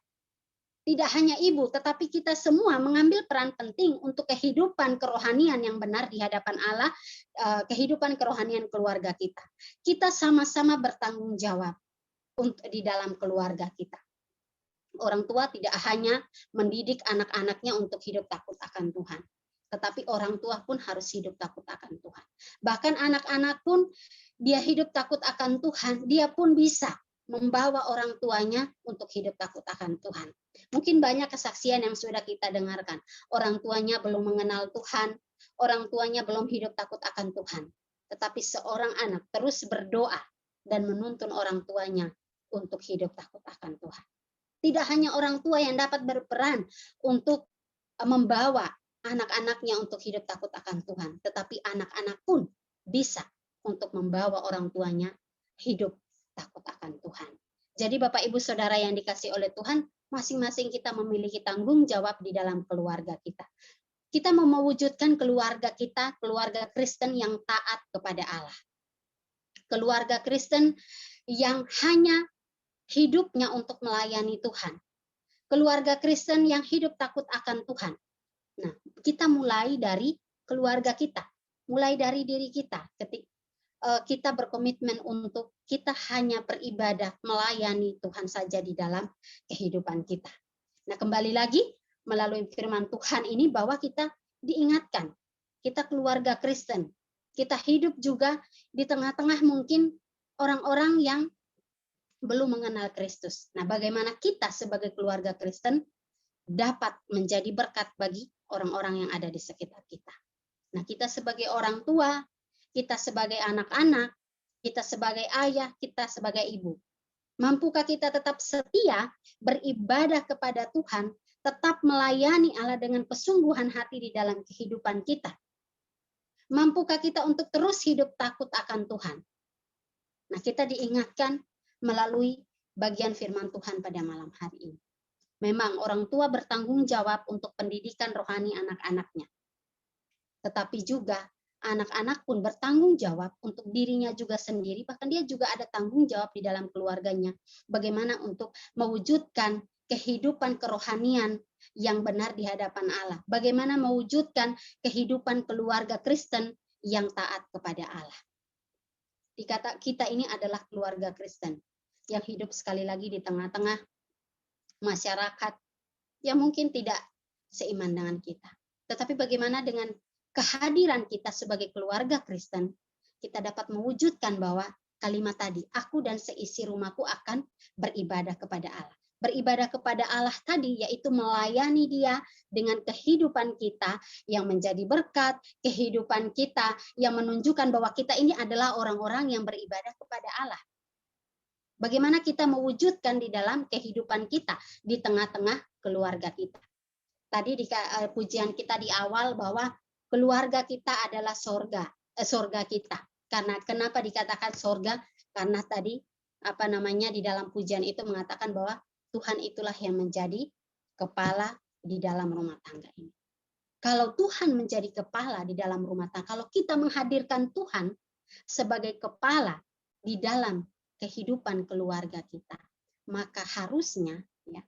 tidak hanya ibu, tetapi kita semua mengambil peran penting untuk kehidupan kerohanian yang benar di hadapan Allah, kehidupan kerohanian keluarga kita. Kita sama-sama bertanggung jawab untuk di dalam keluarga kita. Orang tua tidak hanya mendidik anak-anaknya untuk hidup takut akan Tuhan, tetapi orang tua pun harus hidup takut akan Tuhan. Bahkan anak-anak pun dia hidup takut akan Tuhan, dia pun bisa membawa orang tuanya untuk hidup takut akan Tuhan. Mungkin banyak kesaksian yang sudah kita dengarkan. Orang tuanya belum mengenal Tuhan, orang tuanya belum hidup takut akan Tuhan. Tetapi seorang anak terus berdoa dan menuntun orang tuanya untuk hidup takut akan Tuhan. Tidak hanya orang tua yang dapat berperan untuk membawa anak-anaknya untuk hidup takut akan Tuhan, tetapi anak-anak pun bisa untuk membawa orang tuanya hidup takut akan Tuhan. Jadi Bapak Ibu Saudara yang dikasih oleh Tuhan, masing-masing kita memiliki tanggung jawab di dalam keluarga kita. Kita mau mewujudkan keluarga kita, keluarga Kristen yang taat kepada Allah. Keluarga Kristen yang hanya hidupnya untuk melayani Tuhan. Keluarga Kristen yang hidup takut akan Tuhan. Nah, kita mulai dari keluarga kita, mulai dari diri kita. Ketika kita berkomitmen untuk kita hanya beribadah, melayani Tuhan saja di dalam kehidupan kita. Nah, kembali lagi melalui firman Tuhan ini bahwa kita diingatkan, kita keluarga Kristen, kita hidup juga di tengah-tengah mungkin orang-orang yang belum mengenal Kristus. Nah, bagaimana kita sebagai keluarga Kristen dapat menjadi berkat bagi orang-orang yang ada di sekitar kita. Nah, kita sebagai orang tua, kita sebagai anak-anak, kita sebagai ayah, kita sebagai ibu. Mampukah kita tetap setia beribadah kepada Tuhan, tetap melayani Allah dengan kesungguhan hati di dalam kehidupan kita? Mampukah kita untuk terus hidup takut akan Tuhan? Nah, kita diingatkan melalui bagian firman Tuhan pada malam hari ini. Memang orang tua bertanggung jawab untuk pendidikan rohani anak-anaknya. Tetapi juga anak-anak pun bertanggung jawab untuk dirinya juga sendiri, bahkan dia juga ada tanggung jawab di dalam keluarganya. Bagaimana untuk mewujudkan kehidupan kerohanian yang benar di hadapan Allah. Bagaimana mewujudkan kehidupan keluarga Kristen yang taat kepada Allah. Dikata kita ini adalah keluarga Kristen yang hidup sekali lagi di tengah-tengah masyarakat yang mungkin tidak seiman dengan kita. Tetapi bagaimana dengan kehadiran kita sebagai keluarga Kristen, kita dapat mewujudkan bahwa kalimat tadi, aku dan seisi rumahku akan beribadah kepada Allah. Beribadah kepada Allah tadi yaitu melayani Dia dengan kehidupan kita yang menjadi berkat, kehidupan kita yang menunjukkan bahwa kita ini adalah orang-orang yang beribadah kepada Allah. Bagaimana kita mewujudkan di dalam kehidupan kita di tengah-tengah keluarga kita. Tadi di pujian kita di awal bahwa keluarga kita adalah sorga kita. Karena kenapa dikatakan sorga? Karena tadi di dalam pujian itu mengatakan bahwa Tuhan itulah yang menjadi kepala di dalam rumah tangga ini. Kalau Tuhan menjadi kepala di dalam rumah tangga, kalau kita menghadirkan Tuhan sebagai kepala di dalam kehidupan keluarga kita, maka harusnya ya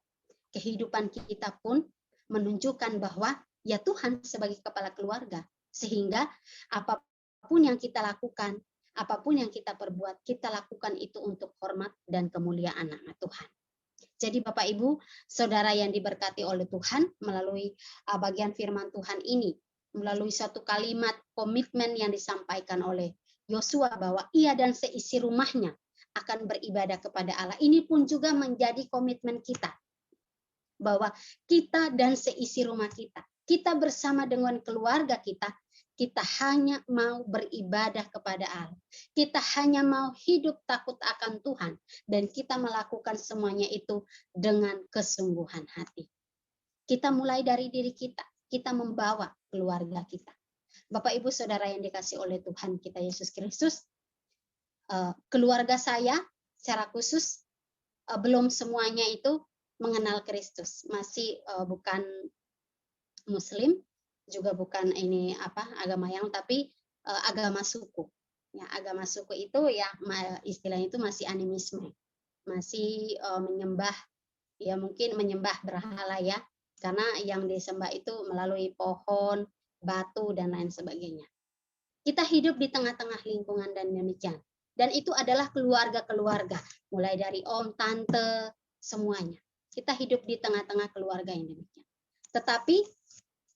kehidupan kita pun menunjukkan bahwa ya Tuhan sebagai kepala keluarga, sehingga apapun yang kita lakukan, apapun yang kita perbuat, kita lakukan itu untuk hormat dan kemuliaan nama Tuhan. Jadi Bapak Ibu, Saudara yang diberkati oleh Tuhan, melalui bagian firman Tuhan ini, melalui satu kalimat komitmen yang disampaikan oleh Yosua bahwa ia dan seisi rumahnya akan beribadah kepada Allah. Ini pun juga menjadi komitmen kita, bahwa kita dan seisi rumah kita bersama dengan keluarga kita hanya mau beribadah kepada Allah. Kita hanya mau hidup takut akan Tuhan. Dan kita melakukan semuanya itu dengan kesungguhan hati. Kita mulai dari diri kita. kita membawa keluarga kita. Bapak Ibu Saudara yang dikasih oleh Tuhan kita Yesus Kristus, keluarga saya secara khusus belum semuanya itu mengenal Kristus, masih bukan Muslim, juga bukan ini agama yang, tapi agama suku. Ya, agama suku itu ya istilahnya itu masih animisme, masih menyembah, ya mungkin menyembah berhala ya, karena yang disembah itu melalui pohon, batu dan lain sebagainya. Kita hidup di tengah-tengah lingkungan dan demikian. Dan itu adalah keluarga-keluarga, mulai dari om, tante, semuanya. Kita hidup di tengah-tengah keluarga yang demikian. Tetapi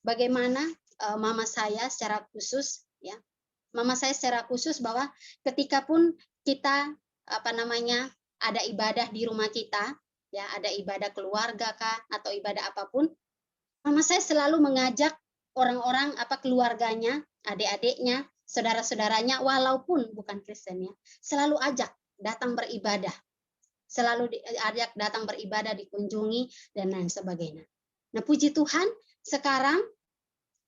bagaimana mama saya secara khusus, ya, mama saya secara khusus bahwa ketika pun kita ada ibadah di rumah kita, ya ada ibadah keluarga kah atau ibadah apapun, mama saya selalu mengajak orang-orang keluarganya, adik-adiknya, saudara-saudaranya, walaupun bukan Kristen ya, selalu ajak datang beribadah, selalu diajak datang beribadah, dikunjungi dan lain sebagainya. Nah, puji Tuhan, sekarang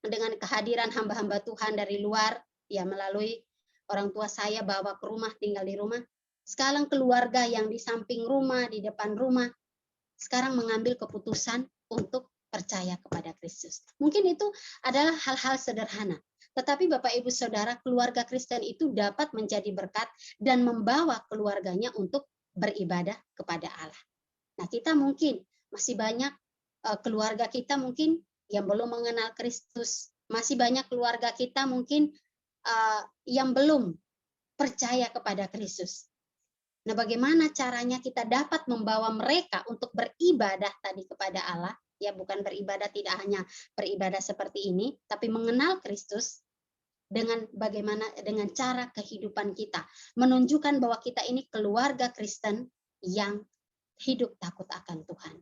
dengan kehadiran hamba-hamba Tuhan dari luar, ya melalui orang tua saya bawa ke rumah, tinggal di rumah. Sekarang keluarga yang di samping rumah, di depan rumah, sekarang mengambil keputusan untuk percaya kepada Kristus. Mungkin itu adalah hal-hal sederhana. Tetapi Bapak Ibu Saudara, keluarga Kristen itu dapat menjadi berkat dan membawa keluarganya untuk beribadah kepada Allah. Nah, kita mungkin masih banyak keluarga kita mungkin yang belum mengenal Kristus. Masih banyak keluarga kita mungkin yang belum percaya kepada Kristus. Nah, bagaimana caranya kita dapat membawa mereka untuk beribadah tadi kepada Allah? Ya, bukan beribadah, tidak hanya beribadah seperti ini, tapi mengenal Kristus dengan bagaimana, dengan cara kehidupan kita, menunjukkan bahwa kita ini keluarga Kristen yang hidup takut akan Tuhan.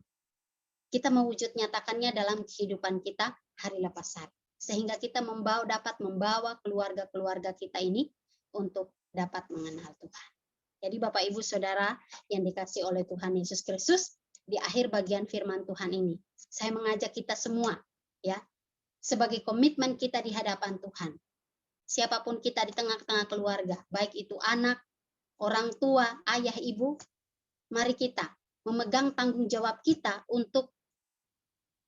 Kita mewujud nyatakannya dalam kehidupan kita hari lepas hari, sehingga kita dapat membawa keluarga-keluarga kita ini untuk dapat mengenal Tuhan. Jadi Bapak Ibu Saudara yang dikasih oleh Tuhan Yesus Kristus, di akhir bagian firman Tuhan ini, saya mengajak kita semua, ya, sebagai komitmen kita di hadapan Tuhan. Siapapun kita di tengah-tengah keluarga, baik itu anak, orang tua, ayah, ibu, mari kita memegang tanggung jawab kita untuk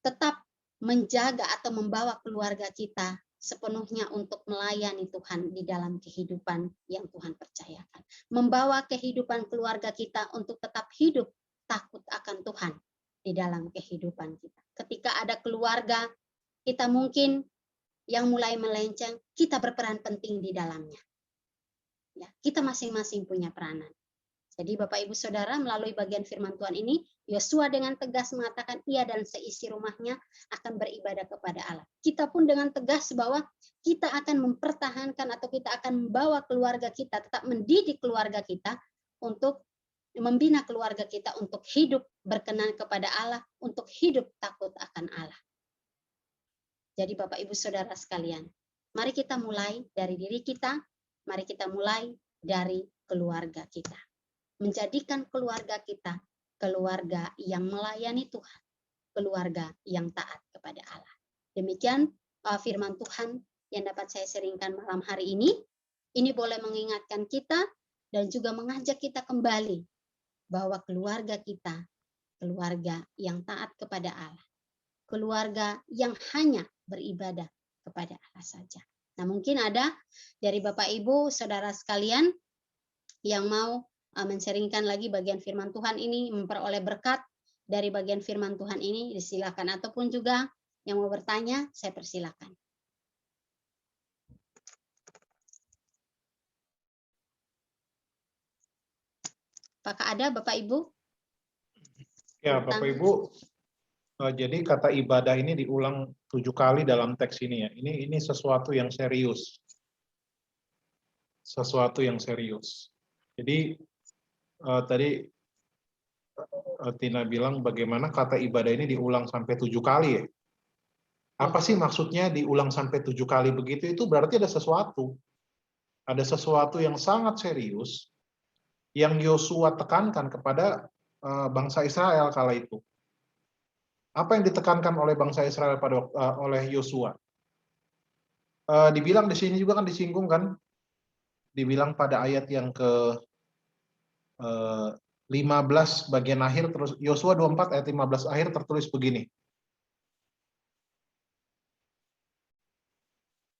tetap menjaga atau membawa keluarga kita sepenuhnya untuk melayani Tuhan di dalam kehidupan yang Tuhan percayakan. Membawa kehidupan keluarga kita untuk tetap hidup takut akan Tuhan di dalam kehidupan kita. Ketika ada keluarga kita mungkin yang mulai melenceng, kita berperan penting di dalamnya. Ya, kita masing-masing punya peranan. Jadi Bapak Ibu Saudara, melalui bagian firman Tuhan ini, Yosua dengan tegas mengatakan ia dan seisi rumahnya akan beribadah kepada Allah. Kita pun dengan tegas bahwa kita akan mempertahankan atau kita akan membawa keluarga kita, tetap mendidik keluarga kita untuk membina keluarga kita untuk hidup berkenan kepada Allah, untuk hidup takut akan Allah. Jadi Bapak Ibu Saudara sekalian, mari kita mulai dari diri kita, mari kita mulai dari keluarga kita. Menjadikan keluarga kita keluarga yang melayani Tuhan, keluarga yang taat kepada Allah. Demikian firman Tuhan yang dapat saya sharingkan malam hari ini. Ini boleh mengingatkan kita dan juga mengajak kita kembali bahwa keluarga kita, keluarga yang taat kepada Allah, keluarga yang hanya beribadah kepada Allah saja. Nah, mungkin ada dari Bapak Ibu, Saudara sekalian yang mau men-sharingkan lagi bagian firman Tuhan ini, memperoleh berkat dari bagian firman Tuhan ini, disilakan. Ataupun juga yang mau bertanya, saya persilakan. Apakah ada Bapak Ibu? Ya, Bapak Ibu, jadi kata ibadah ini diulang 7 kali dalam teks ini ya. Ini sesuatu yang serius. Sesuatu yang serius. Jadi tadi Tina bilang bagaimana kata ibadah ini diulang sampai 7 kali ya. Apa sih maksudnya diulang sampai 7 kali begitu? Itu berarti ada sesuatu. Ada sesuatu yang sangat serius yang Yosua tekankan kepada bangsa Israel kala itu. Apa yang ditekankan oleh bangsa Israel oleh Yosua? Dibilang di sini juga kan disinggung kan, dibilang pada ayat yang ke 15 bagian akhir, terus Yosua 24 ayat 15 akhir tertulis begini.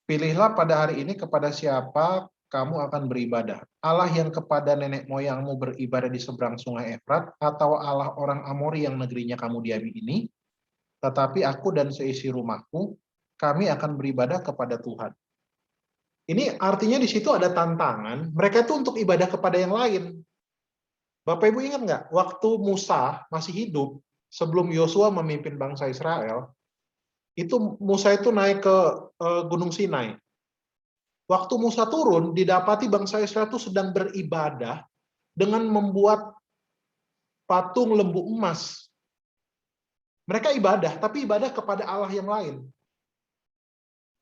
Pilihlah pada hari ini kepada siapa kamu akan beribadah. Allah yang kepada nenek moyangmu beribadah di seberang sungai Efrat, atau Allah orang Amori yang negerinya kamu diami ini. Tetapi aku dan seisi rumahku, kami akan beribadah kepada Tuhan. Ini artinya di situ ada tantangan, mereka itu untuk ibadah kepada yang lain. Bapak Ibu ingat nggak, waktu Musa masih hidup, sebelum Yosua memimpin bangsa Israel, itu Musa itu naik ke Gunung Sinai. Waktu Musa turun, didapati bangsa Israel itu sedang beribadah dengan membuat patung lembu emas. Mereka ibadah, tapi ibadah kepada Allah yang lain.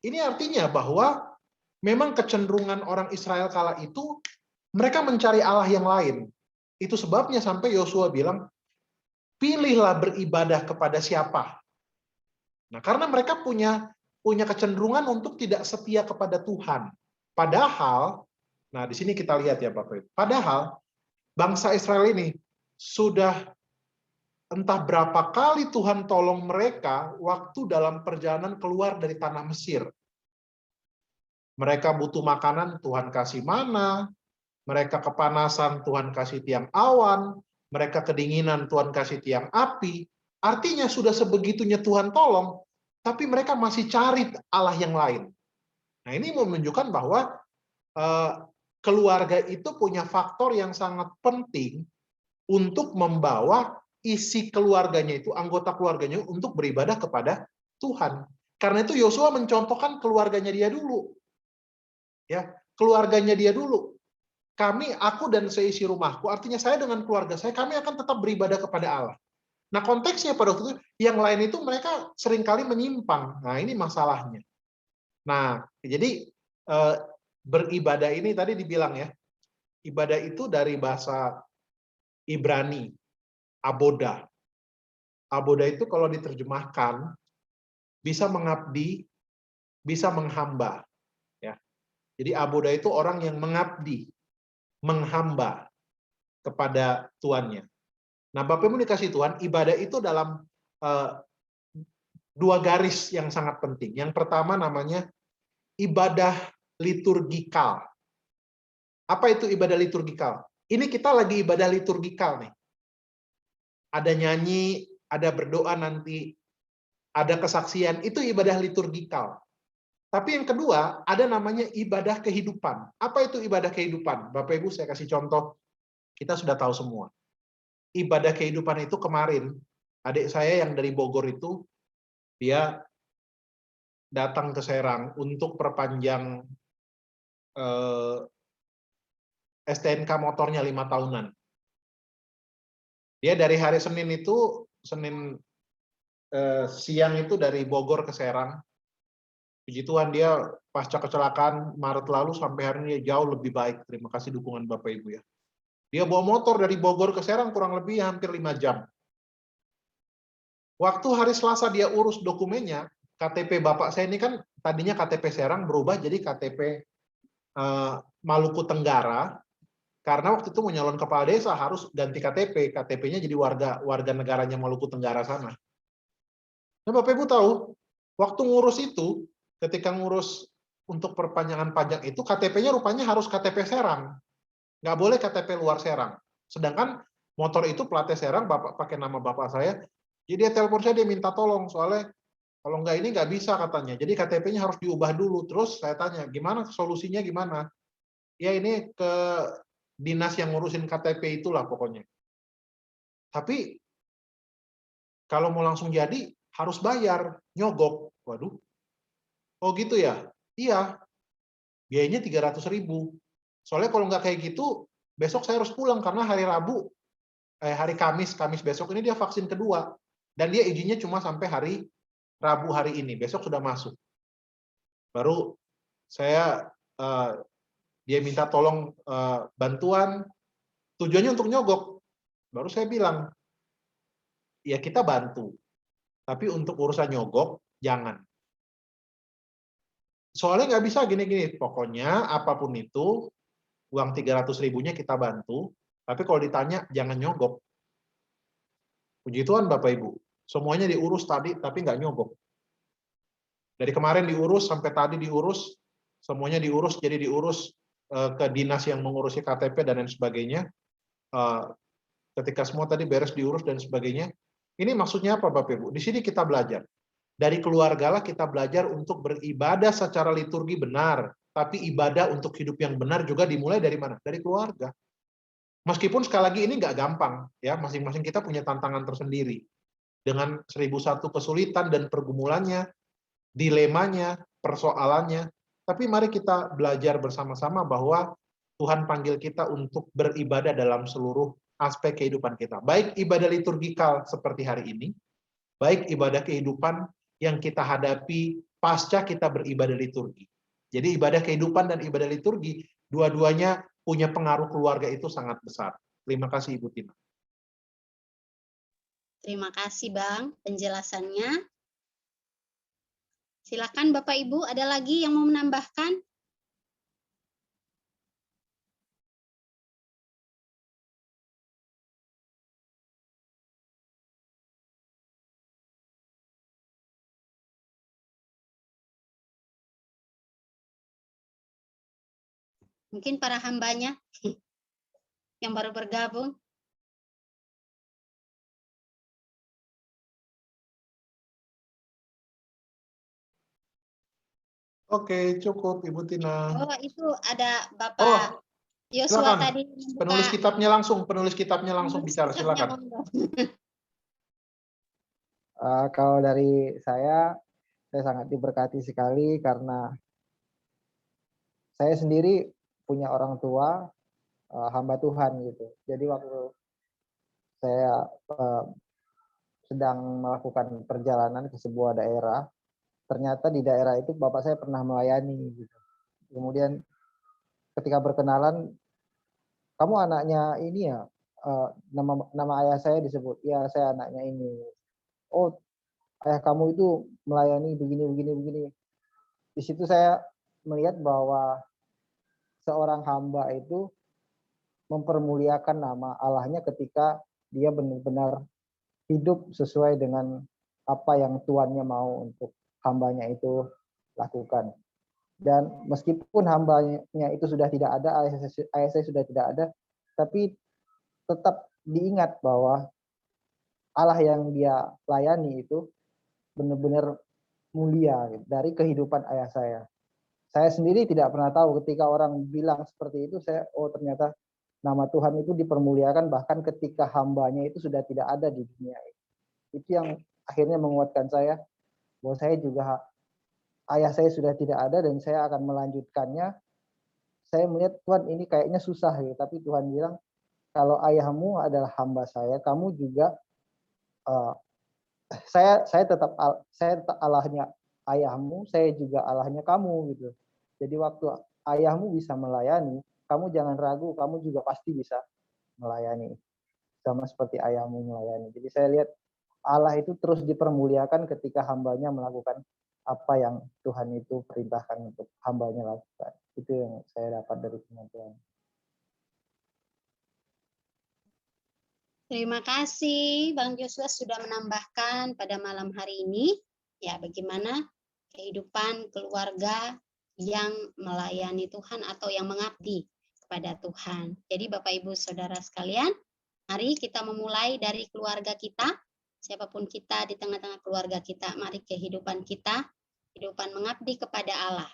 Ini artinya bahwa memang kecenderungan orang Israel kala itu, mereka mencari Allah yang lain. Itu sebabnya sampai Yosua bilang, pilihlah beribadah kepada siapa. Nah, karena mereka punya kecenderungan untuk tidak setia kepada Tuhan. Padahal, nah di sini kita lihat ya Bapak Ibu, padahal bangsa Israel ini sudah entah berapa kali Tuhan tolong mereka waktu dalam perjalanan keluar dari tanah Mesir. Mereka butuh makanan, Tuhan kasih mana. Mereka kepanasan, Tuhan kasih tiang awan. Mereka kedinginan, Tuhan kasih tiang api. Artinya sudah sebegitunya Tuhan tolong, tapi mereka masih cari Allah yang lain. Nah, ini menunjukkan bahwa keluarga itu punya faktor yang sangat penting untuk membawa isi keluarganya itu, anggota keluarganya untuk beribadah kepada Tuhan. Karena itu Yosua mencontohkan keluarganya dia dulu. Ya, keluarganya dia dulu. Aku dan seisi rumahku, artinya saya dengan keluarga saya, kami akan tetap beribadah kepada Allah. Nah, konteksnya pada waktu itu, yang lain itu mereka seringkali menyimpang. Nah, ini masalahnya. Nah, jadi beribadah ini tadi dibilang ya, ibadah itu dari bahasa Ibrani, aboda. Aboda itu kalau diterjemahkan, bisa mengabdi, bisa menghamba. Ya. Jadi aboda itu orang yang mengabdi, menghamba kepada tuannya. Nah, Bapak Ibu dikasih Tuhan, ibadah itu dalam dua garis yang sangat penting. Yang pertama namanya ibadah liturgikal. Apa itu ibadah liturgikal? Ini kita lagi ibadah liturgikal nih. Ada nyanyi, ada berdoa nanti, ada kesaksian, itu ibadah liturgikal. Tapi yang kedua, ada namanya ibadah kehidupan. Apa itu ibadah kehidupan? Bapak Ibu, saya kasih contoh. Kita sudah tahu semua. Ibadah kehidupan itu kemarin, adik saya yang dari Bogor itu, dia datang ke Serang untuk perpanjang STNK motornya 5 tahunan. Dia dari hari Senin itu, Senin siang itu dari Bogor ke Serang. Puji Tuhan dia pasca kecelakaan Maret lalu sampai hari ini dia jauh lebih baik. Terima kasih dukungan Bapak Ibu ya. Dia bawa motor dari Bogor ke Serang kurang lebih hampir 5 jam. Waktu hari Selasa dia urus dokumennya, KTP Bapak saya ini kan tadinya KTP Serang berubah jadi KTP Maluku Tenggara. Karena waktu itu mau nyalon kepala desa harus ganti KTP. KTP-nya jadi warga negaranya Maluku Tenggara sana. Nah, Bapak Ibu tahu, waktu ngurus itu, ketika ngurus untuk perpanjangan pajak itu, KTP-nya rupanya harus KTP Serang. Nggak boleh KTP luar Serang. Sedangkan motor itu platnya Serang, Bapak pakai nama Bapak saya. Jadi dia telepon saya, dia minta tolong. Soalnya kalau nggak ini nggak bisa katanya. Jadi KTP-nya harus diubah dulu. Terus saya tanya, gimana solusinya gimana? Ya ini ke dinas yang ngurusin KTP itulah pokoknya. Tapi kalau mau langsung jadi, harus bayar, nyogok. Waduh. Oh gitu ya? Iya. Biayanya 300.000. Soalnya kalau nggak kayak gitu, besok saya harus pulang karena hari Kamis besok ini dia vaksin kedua. Dan dia izinnya cuma sampai hari Rabu hari ini. Besok sudah masuk. Baru dia minta tolong bantuan. Tujuannya untuk nyogok. Baru saya bilang, ya kita bantu. Tapi untuk urusan nyogok, jangan. Soalnya nggak bisa gini-gini, pokoknya apapun itu, uang 300.000-nya kita bantu, tapi kalau ditanya jangan nyogok. Puji Tuhan Bapak Ibu, semuanya diurus tadi tapi nggak nyogok. Dari kemarin diurus sampai tadi diurus, semuanya diurus, jadi diurus ke dinas yang mengurusi KTP dan lain sebagainya. Ketika semua tadi beres diurus dan sebagainya. Ini maksudnya apa Bapak Ibu? Di sini kita belajar. Dari keluarga lah kita belajar untuk beribadah secara liturgi benar, tapi ibadah untuk hidup yang benar juga dimulai dari mana? Dari keluarga. Meskipun sekali lagi ini nggak gampang, ya masing-masing kita punya tantangan tersendiri dengan 1001 kesulitan dan pergumulannya, dilemanya, persoalannya. Tapi mari kita belajar bersama-sama bahwa Tuhan panggil kita untuk beribadah dalam seluruh aspek kehidupan kita. Baik ibadah liturgikal seperti hari ini, baik ibadah kehidupan yang kita hadapi pasca kita beribadah liturgi. Jadi ibadah kehidupan dan ibadah liturgi, dua-duanya punya pengaruh keluarga itu sangat besar. Terima kasih Ibu Tina. Terima kasih Bang penjelasannya. Silakan Bapak Ibu, ada lagi yang mau menambahkan? Mungkin para hambanya yang baru bergabung. Oke, cukup Ibu Tina. Oh, itu ada Oh, Bapak Yosua silakan. tadi Penulis kitabnya langsung bicara, silakan. Kalau dari saya sangat diberkati sekali karena saya sendiri punya orang tua hamba Tuhan gitu. Jadi waktu saya sedang melakukan perjalanan ke sebuah daerah, ternyata di daerah itu bapak saya pernah melayani gitu. Kemudian ketika berkenalan, kamu anaknya ini ya, nama ayah saya disebut, ya saya anaknya ini. Oh, ayah kamu itu melayani begini. Di situ saya melihat bahwa seorang hamba itu mempermuliakan nama Allahnya ketika dia benar-benar hidup sesuai dengan apa yang Tuannya mau untuk hambanya itu lakukan. Dan meskipun hambanya itu sudah tidak ada, ayah saya sudah tidak ada, tapi tetap diingat bahwa Allah yang dia layani itu benar-benar mulia gitu, dari kehidupan ayah saya. Saya sendiri tidak pernah tahu ketika orang bilang seperti itu, ternyata nama Tuhan itu dipermuliakan bahkan ketika hambanya itu sudah tidak ada di dunia ini. Itu yang akhirnya menguatkan saya bahwa saya juga, ayah saya sudah tidak ada dan saya akan melanjutkannya. Saya melihat Tuhan ini kayaknya susah ya, tapi Tuhan bilang kalau ayahmu adalah hamba saya, kamu juga saya tetap Allahnya ayahmu, saya juga Allahnya kamu gitu. Jadi waktu ayahmu bisa melayani, kamu jangan ragu, kamu juga pasti bisa melayani. Sama seperti ayahmu melayani. Jadi saya lihat Allah itu terus dipermuliakan ketika hambanya melakukan apa yang Tuhan itu perintahkan untuk hambanya lakukan. Itu yang saya dapat dari firman Tuhan. Terima kasih Bang Joshua sudah menambahkan pada malam hari ini ya bagaimana kehidupan keluarga yang melayani Tuhan atau yang mengabdi kepada Tuhan. Jadi Bapak Ibu Saudara sekalian, mari kita memulai dari keluarga kita, siapapun kita di tengah-tengah keluarga kita, mari kehidupan kita, kehidupan mengabdi kepada Allah.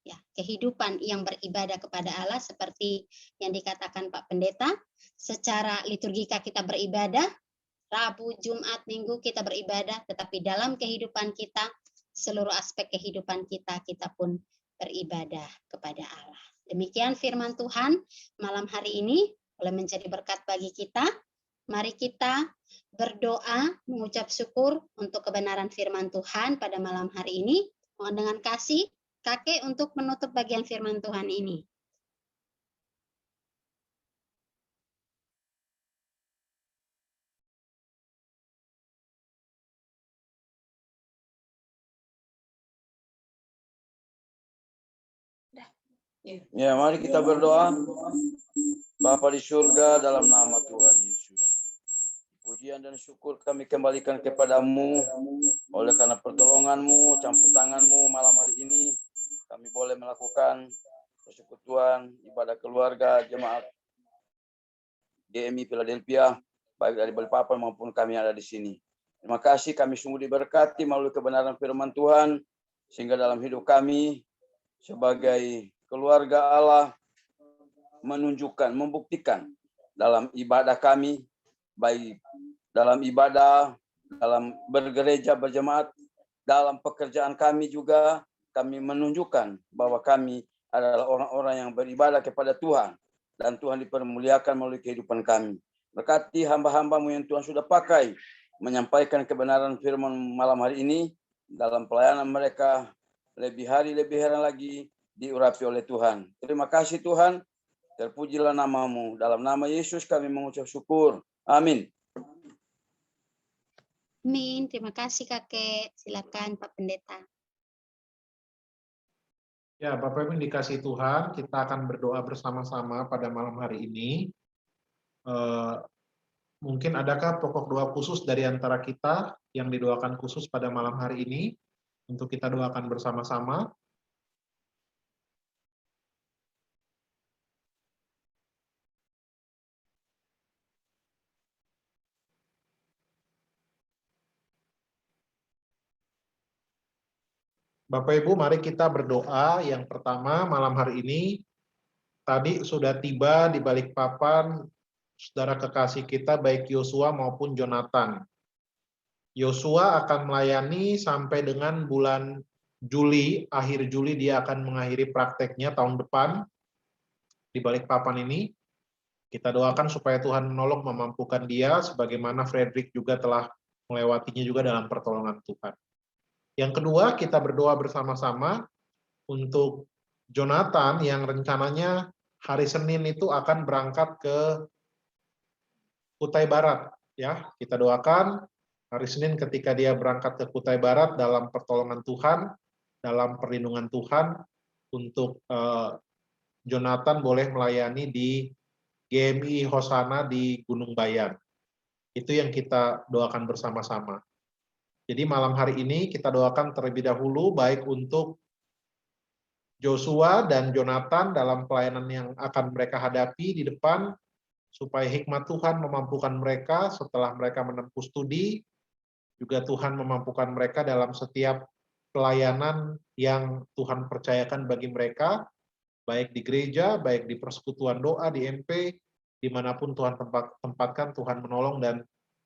Ya, kehidupan yang beribadah kepada Allah seperti yang dikatakan Pak Pendeta, secara liturgika kita beribadah, Rabu, Jumat, Minggu kita beribadah, tetapi dalam kehidupan kita, seluruh aspek kehidupan kita, kita pun beribadah kepada Allah. Demikian firman Tuhan malam hari ini, boleh menjadi berkat bagi kita. Mari kita berdoa, mengucap syukur untuk kebenaran firman Tuhan pada malam hari ini. Mohon dengan kasih, Kakek untuk menutup bagian firman Tuhan ini. Ya, mari kita berdoa. Bapa di surga, dalam nama Tuhan Yesus, pujian dan syukur kami kembalikan kepadamu oleh karena pertolonganmu, campur tanganmu malam hari ini. Kami boleh melakukan persekutuan ibadah keluarga jemaat GMI Philadelphia, baik dari Balikpapan maupun kami ada di sini. Terima kasih, kami sungguh diberkati melalui kebenaran firman Tuhan, sehingga dalam hidup kami sebagai keluarga Allah menunjukkan, membuktikan dalam ibadah kami, baik dalam ibadah, dalam bergereja, berjemaat, dalam pekerjaan kami juga, kami menunjukkan bahwa kami adalah orang-orang yang beribadah kepada Tuhan, dan Tuhan dipermuliakan melalui kehidupan kami. Berkati hamba-hambamu yang Tuhan sudah pakai menyampaikan kebenaran firman malam hari ini, dalam pelayanan mereka lebih hari lebih heran lagi diurapi oleh Tuhan. Terima kasih Tuhan, terpujilah namamu. Dalam nama Yesus kami mengucap syukur. Amin. Amin. Terima kasih Kakek. Silakan Pak Pendeta. Ya, Bapak Ibu dikasih Tuhan, kita akan berdoa bersama-sama pada malam hari ini. Mungkin adakah pokok doa khusus dari antara kita yang didoakan khusus pada malam hari ini untuk kita doakan bersama-sama? Bapak Ibu, mari kita berdoa. Yang pertama, malam hari ini, tadi sudah tiba di Balikpapan saudara kekasih kita, baik Yosua maupun Jonathan. Yosua akan melayani sampai dengan bulan Juli, akhir Juli dia akan mengakhiri prakteknya tahun depan di Balikpapan ini. Kita doakan supaya Tuhan menolong memampukan dia, sebagaimana Frederick juga telah melewatinya juga dalam pertolongan Tuhan. Yang kedua, kita berdoa bersama-sama untuk Jonathan yang rencananya hari Senin itu akan berangkat ke Kutai Barat. Ya, kita doakan hari Senin ketika dia berangkat ke Kutai Barat dalam pertolongan Tuhan, dalam perlindungan Tuhan, untuk Jonathan boleh melayani di GMI Hosana di Gunung Bayan. Itu yang kita doakan bersama-sama. Jadi malam hari ini kita doakan terlebih dahulu baik untuk Joshua dan Jonathan dalam pelayanan yang akan mereka hadapi di depan, supaya hikmat Tuhan memampukan mereka setelah mereka menempuh studi, juga Tuhan memampukan mereka dalam setiap pelayanan yang Tuhan percayakan bagi mereka, baik di gereja, baik di persekutuan doa, di MP, dimanapun Tuhan tempatkan, Tuhan menolong dan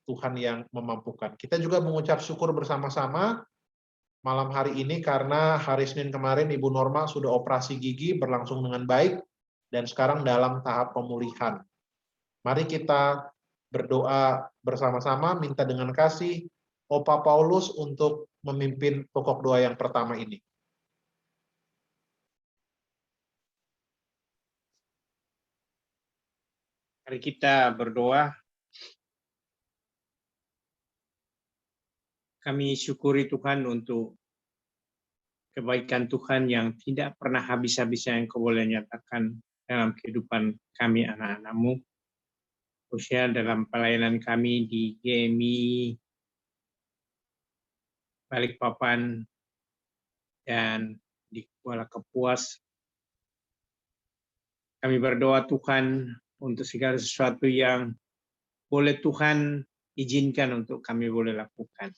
Tuhan yang memampukan. Kita juga mengucap syukur bersama-sama malam hari ini karena hari Senin kemarin Ibu Norma sudah operasi gigi berlangsung dengan baik dan sekarang dalam tahap pemulihan. Mari kita berdoa bersama-sama, minta dengan kasih Opa Paulus untuk memimpin pokok doa yang pertama ini. Mari kita berdoa. Kami syukuri Tuhan untuk kebaikan Tuhan yang tidak pernah habis-habisnya yang Kau boleh nyatakan dalam kehidupan kami anak-anak-Mu. Khususnya dalam pelayanan kami di GMI Balikpapan dan di Kuala Kapuas. Kami berdoa Tuhan untuk segala sesuatu yang boleh Tuhan izinkan untuk kami boleh lakukan.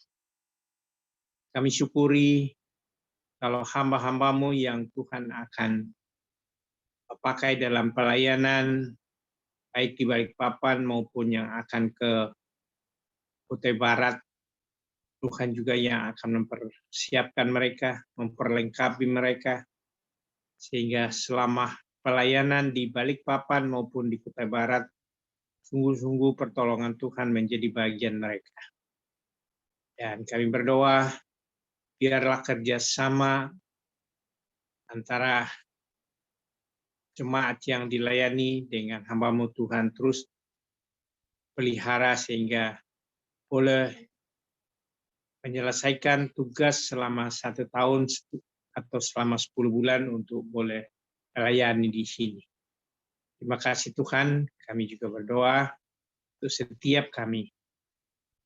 Kami syukuri kalau hamba-hamba-Mu yang Tuhan akan pakai dalam pelayanan, baik di Balikpapan maupun yang akan ke Kutai Barat, Tuhan juga yang akan mempersiapkan mereka, memperlengkapi mereka, sehingga selama pelayanan di Balikpapan maupun di Kutai Barat, sungguh-sungguh pertolongan Tuhan menjadi bagian mereka. Dan kami berdoa, biarlah kerjasama antara jemaat yang dilayani dengan hamba-Mu Tuhan terus pelihara sehingga boleh menyelesaikan tugas selama 1 tahun atau selama 10 bulan untuk boleh layani di sini. Terima kasih Tuhan, kami juga berdoa untuk setiap kami.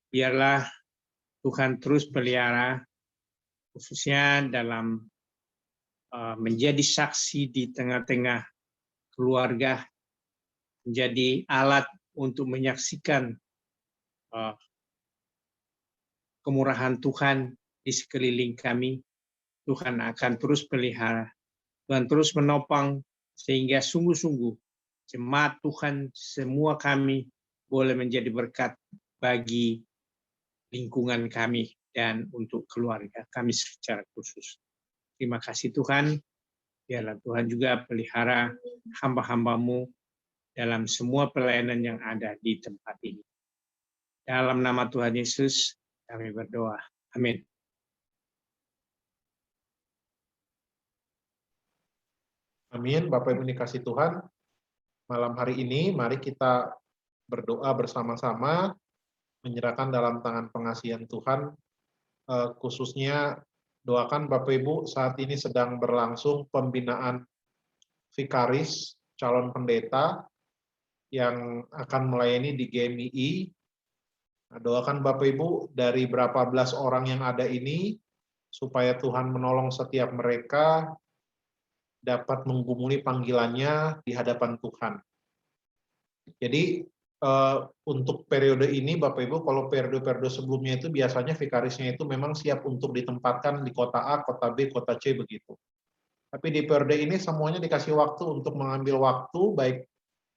Biarlah Tuhan terus pelihara, khususnya dalam menjadi saksi di tengah-tengah keluarga, menjadi alat untuk menyaksikan kemurahan Tuhan di sekeliling kami. Tuhan akan terus pelihara, Tuhan terus menopang, sehingga sungguh-sungguh jemaat Tuhan semua kami boleh menjadi berkat bagi lingkungan kami dan untuk keluarga kami secara khusus. Terima kasih Tuhan, biarlah Tuhan juga pelihara hamba-hamba-Mu dalam semua pelayanan yang ada di tempat ini. Dalam nama Tuhan Yesus kami berdoa. Amin. Amin. Bapak Ibu dikasih Tuhan, malam hari ini mari kita berdoa bersama-sama, menyerahkan dalam tangan pengasihan Tuhan, khususnya doakan Bapak Ibu, saat ini sedang berlangsung pembinaan vikaris calon pendeta yang akan melayani di GMII. Doakan Bapak Ibu dari berapa belas orang yang ada ini, supaya Tuhan menolong setiap mereka dapat menggumuli panggilannya di hadapan Tuhan. Jadi untuk periode ini Bapak Ibu, kalau periode-periode sebelumnya itu biasanya vikarisnya itu memang siap untuk ditempatkan di kota A, kota B, kota C begitu. Tapi di periode ini semuanya dikasih waktu untuk mengambil waktu, baik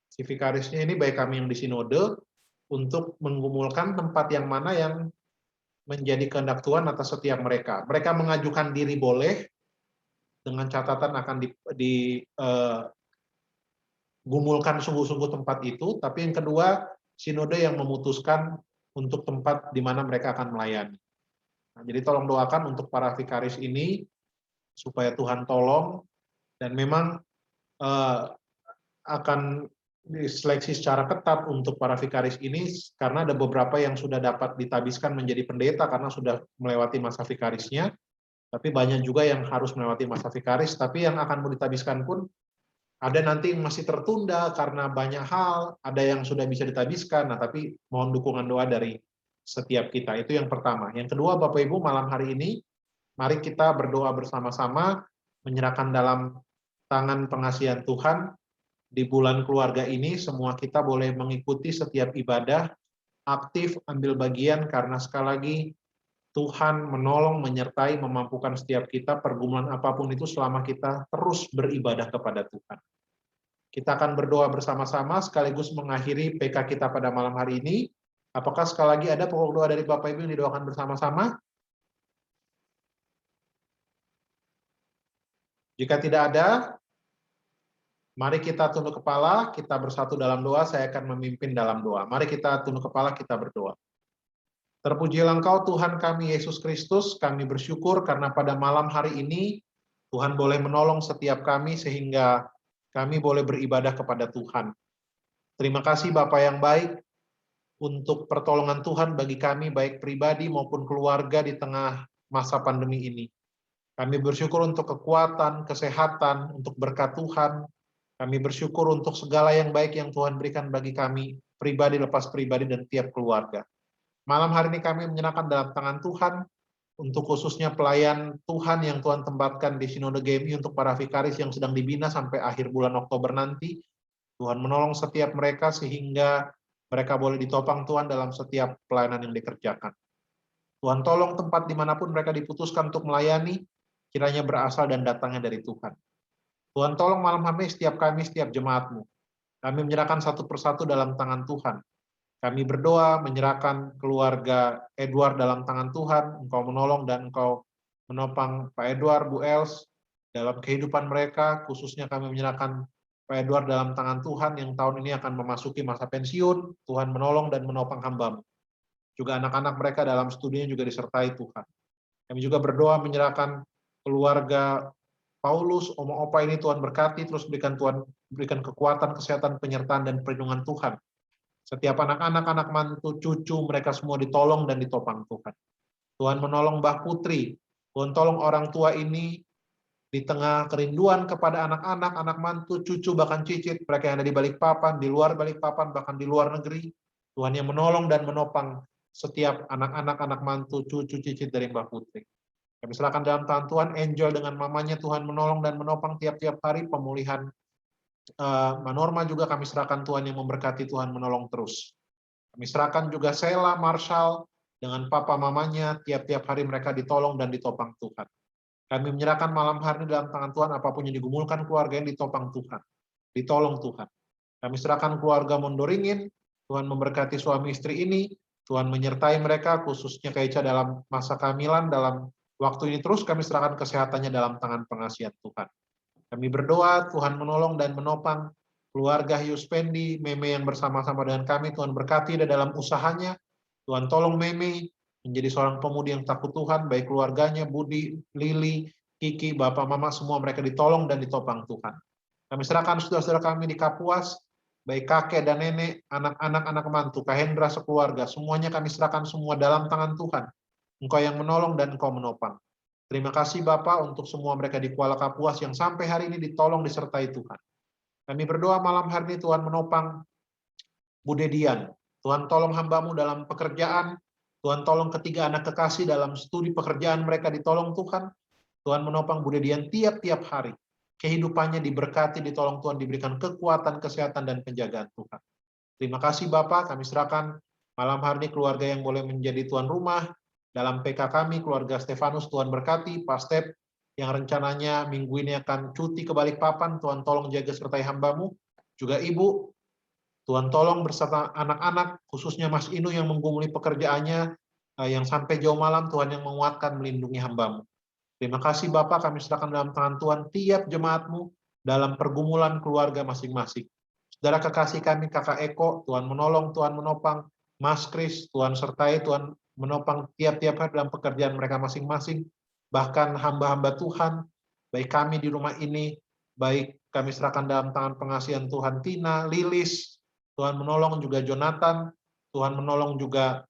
si vikarisnya ini, baik kami yang di sinode, untuk menggumulkan tempat yang mana yang menjadi kehendak Tuhan atas setiap mereka. Mereka mengajukan diri boleh, dengan catatan akan gumulkan sungguh-sungguh tempat itu, tapi yang kedua, sinode yang memutuskan untuk tempat di mana mereka akan melayani. Nah, jadi tolong doakan untuk para vikaris ini, supaya Tuhan tolong, dan memang akan diseleksi secara ketat untuk para vikaris ini, karena ada beberapa yang sudah dapat ditabiskan menjadi pendeta karena sudah melewati masa vikarisnya, tapi banyak juga yang harus melewati masa vikaris, tapi yang akan mau ditabiskan pun ada nanti yang masih tertunda karena banyak hal, ada yang sudah bisa ditabiskan, nah tapi mohon dukungan doa dari setiap kita. Itu yang pertama. Yang kedua, Bapak Ibu, malam hari ini, mari kita berdoa bersama-sama, menyerahkan dalam tangan pengasihan Tuhan. Di bulan keluarga ini, semua kita boleh mengikuti setiap ibadah, aktif, ambil bagian, karena sekali lagi, Tuhan menolong, menyertai, memampukan setiap kita, pergumulan apapun itu selama kita terus beribadah kepada Tuhan. Kita akan berdoa bersama-sama sekaligus mengakhiri PK kita pada malam hari ini. Apakah sekali lagi ada pokok doa dari Bapak Ibu yang didoakan bersama-sama? Jika tidak ada, mari kita tunduk kepala, kita bersatu dalam doa, saya akan memimpin dalam doa. Mari kita tunduk kepala, kita berdoa. Terpujilah Engkau Tuhan kami Yesus Kristus, kami bersyukur karena pada malam hari ini Tuhan boleh menolong setiap kami sehingga kami boleh beribadah kepada Tuhan. Terima kasih Bapa yang baik untuk pertolongan Tuhan bagi kami baik pribadi maupun keluarga di tengah masa pandemi ini. Kami bersyukur untuk kekuatan, kesehatan, untuk berkat Tuhan. Kami bersyukur untuk segala yang baik yang Tuhan berikan bagi kami, pribadi lepas pribadi dan tiap keluarga. Malam hari ini kami menyerahkan dalam tangan Tuhan, untuk khususnya pelayan Tuhan yang Tuhan tempatkan di Sinode GMI untuk para vikaris yang sedang dibina sampai akhir bulan Oktober nanti. Tuhan menolong setiap mereka sehingga mereka boleh ditopang Tuhan dalam setiap pelayanan yang dikerjakan. Tuhan tolong tempat dimanapun mereka diputuskan untuk melayani, kiranya berasal dan datangnya dari Tuhan. Tuhan tolong malam hari ini setiap kami, setiap jemaat-Mu. Kami menyerahkan satu persatu dalam tangan Tuhan. Kami berdoa menyerahkan keluarga Edward dalam tangan Tuhan, Engkau menolong dan Engkau menopang Pak Edward, Bu Els, dalam kehidupan mereka, khususnya kami menyerahkan Pak Edward dalam tangan Tuhan yang tahun ini akan memasuki masa pensiun, Tuhan menolong dan menopang hamba-Mu. Juga anak-anak mereka dalam studinya juga disertai Tuhan. Kami juga berdoa menyerahkan keluarga Paulus, Oma Opa ini Tuhan berkati, terus berikan kekuatan, kesehatan, penyertaan, dan perlindungan Tuhan. Setiap anak-anak, anak mantu, cucu, mereka semua ditolong dan ditopang Tuhan. Tuhan menolong Mbah Putri, Tuhan tolong orang tua ini di tengah kerinduan kepada anak-anak, anak mantu, cucu, bahkan cicit, mereka yang ada di Balikpapan, di luar Balikpapan, bahkan di luar negeri. Tuhan yang menolong dan menopang setiap anak-anak, anak mantu, cucu, cicit dari Mbak Putri. Kami serahkan dalam tangan Tuhan, Angel dengan mamanya, Tuhan menolong dan menopang tiap-tiap hari pemulihan. Norma juga kami serahkan Tuhan yang memberkati, Tuhan menolong terus. Kami serahkan juga Sheila, Marshall, dengan papa mamanya, tiap-tiap hari mereka ditolong dan ditopang Tuhan. Kami menyerahkan malam hari ini dalam tangan Tuhan, apapun yang digumulkan keluarga yang ditopang Tuhan, ditolong Tuhan. Kami serahkan keluarga Mondoringin, Tuhan memberkati suami istri ini, Tuhan menyertai mereka, khususnya Kaica dalam masa kehamilan, dalam waktu ini terus kami serahkan kesehatannya dalam tangan pengasihan Tuhan. Kami berdoa, Tuhan menolong dan menopang keluarga Yuspendi, Meme yang bersama-sama dengan kami, Tuhan berkati dalam usahanya, Tuhan tolong Meme, menjadi seorang pemudi yang takut Tuhan, baik keluarganya, Budi, Lili, Kiki, Bapak, Mama, semua mereka ditolong dan ditopang Tuhan. Kami serahkan saudara-saudara kami di Kapuas, baik kakek dan nenek, anak-anak, anak mantu, Kak Hendra sekeluarga, semuanya kami serahkan semua dalam tangan Tuhan. Engkau yang menolong dan Engkau menopang. Terima kasih Bapak untuk semua mereka di Kuala Kapuas yang sampai hari ini ditolong disertai Tuhan. Kami berdoa malam hari ini Tuhan menopang Bude Dian. Tuhan tolong hamba-Mu dalam pekerjaan, Tuhan tolong ketiga anak kekasih dalam studi pekerjaan mereka ditolong Tuhan. Tuhan menopang Bude Dian tiap-tiap hari. Kehidupannya diberkati, ditolong Tuhan, diberikan kekuatan, kesehatan, dan penjagaan Tuhan. Terima kasih Bapak, kami serahkan malam hari ini keluarga yang boleh menjadi tuan rumah. Dalam PK kami, keluarga Stefanus, Tuhan berkati. Pak Step yang rencananya minggu ini akan cuti ke Balikpapan, Tuhan tolong jaga sertai hamba-Mu. Juga Ibu, Tuhan tolong beserta anak-anak, khususnya Mas Inu yang menggumuli pekerjaannya, yang sampai jauh malam, Tuhan yang menguatkan, melindungi hamba-Mu. Terima kasih Bapak, kami serahkan dalam tangan Tuhan tiap jemaat-Mu dalam pergumulan keluarga masing-masing. Saudara kekasih kami, Kakak Eko, Tuhan menolong, Tuhan menopang, Mas Kris, Tuhan sertai, Tuhan menopang tiap-tiap hari dalam pekerjaan mereka masing-masing, bahkan hamba-hamba Tuhan, baik kami di rumah ini, baik kami serahkan dalam tangan pengasihan Tuhan Tina, Lilis, Tuhan menolong juga Jonathan, Tuhan menolong juga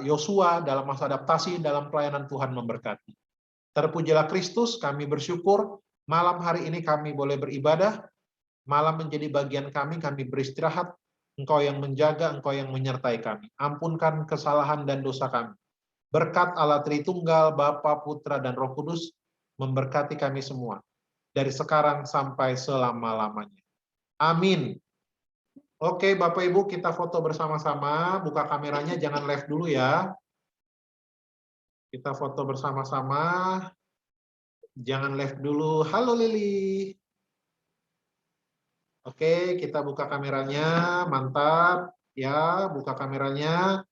Yosua dalam masa adaptasi, dalam pelayanan Tuhan memberkati. Terpujilah Kristus, kami bersyukur malam hari ini kami boleh beribadah, malam menjadi bagian kami beristirahat, Engkau yang menjaga, Engkau yang menyertai kami. Ampunkan kesalahan dan dosa kami. Berkat Allah Tritunggal, Bapa, Putra, dan Roh Kudus, memberkati kami semua, dari sekarang sampai selama-lamanya. Amin. Oke, Bapak Ibu, kita foto bersama-sama. Buka kameranya, jangan live dulu ya. Kita foto bersama-sama. Jangan live dulu. Halo Lili. Oke, kita buka kameranya. Mantap. Ya, buka kameranya.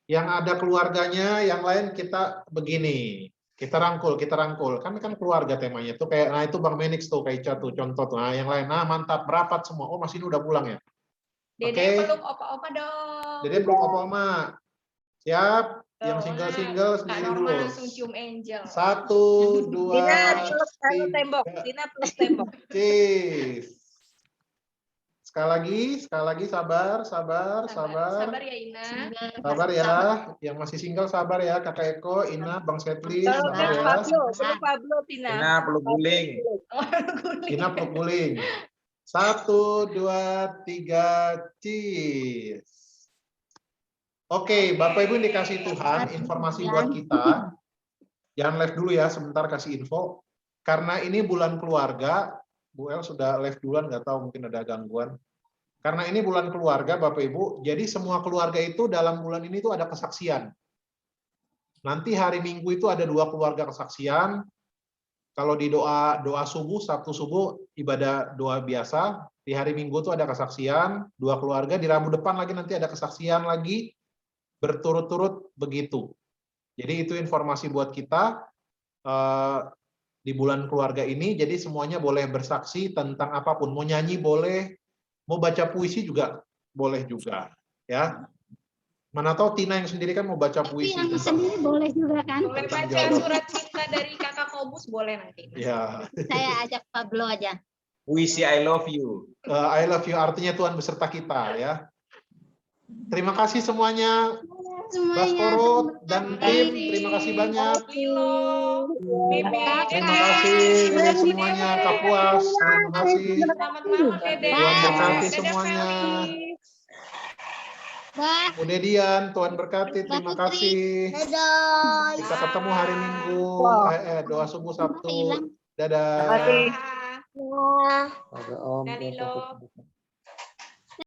Yang ada keluarganya, yang lain kita begini. Kita rangkul, kita rangkul. Kami kan keluarga temanya. Tuh kayak, nah itu Bang Menix tuh, kayak tuh, contoh tuh. Nah, yang lain, nah mantap, merapat semua. Oh, Mas ini udah pulang ya? Dede peluk opa-opa dong. Dede peluk opa-oma. Siap. Yang Tuh, single-single Kak sendiri Norma dulu. langsung cium Angel. 1, 2, Tina peluk tembok. Tina peluk tembok. Cheers. Sekali lagi, sabar. Sabar ya Ina. Sabar ya. Yang masih single sabar ya, Kakak Eko, Ina, Bang Setli, Peluk sabar ya. Pablo, Tina. Tina peluk guling. Ina peluk guling. 1, 2, 3, cheers. Oke, Bapak Ibu yang dikasih Tuhan, informasi buat kita. Jangan live dulu ya, sebentar kasih info. Karena ini bulan keluarga, Bu El sudah live duluan, nggak tahu mungkin ada gangguan. Karena ini bulan keluarga, Bapak Ibu, jadi semua keluarga itu dalam bulan ini tuh ada kesaksian. Nanti hari Minggu itu ada 2 keluarga kesaksian. Kalau di doa subuh, Sabtu subuh, ibadah doa biasa. Di hari Minggu tuh ada kesaksian, 2 keluarga. Di Rabu depan lagi nanti ada kesaksian lagi, berturut-turut begitu. Jadi itu informasi buat kita. Di bulan keluarga ini, jadi semuanya boleh bersaksi tentang apapun. Mau nyanyi boleh, mau baca puisi juga boleh juga, ya. Mana tahu Tina yang sendiri kan mau baca puisi. Yang sendiri boleh juga kan? Boleh baca surat cinta dari Kakak Kobus, boleh nanti. Ya. Saya ajak Pablo aja. Puisi I love you. I love you artinya Tuhan beserta kita, ya. Terima kasih semuanya. Baskorot dan tim, terima kasih banyak. Terima kasih semuanya, Kapuas. Terima kasih. Tuhan berkati semuanya. Bu Dedian, Tuhan berkati. Terima kasih. Kita ketemu hari Minggu. Doa subuh Sabtu. Dadah. Ada Om. Dalilo.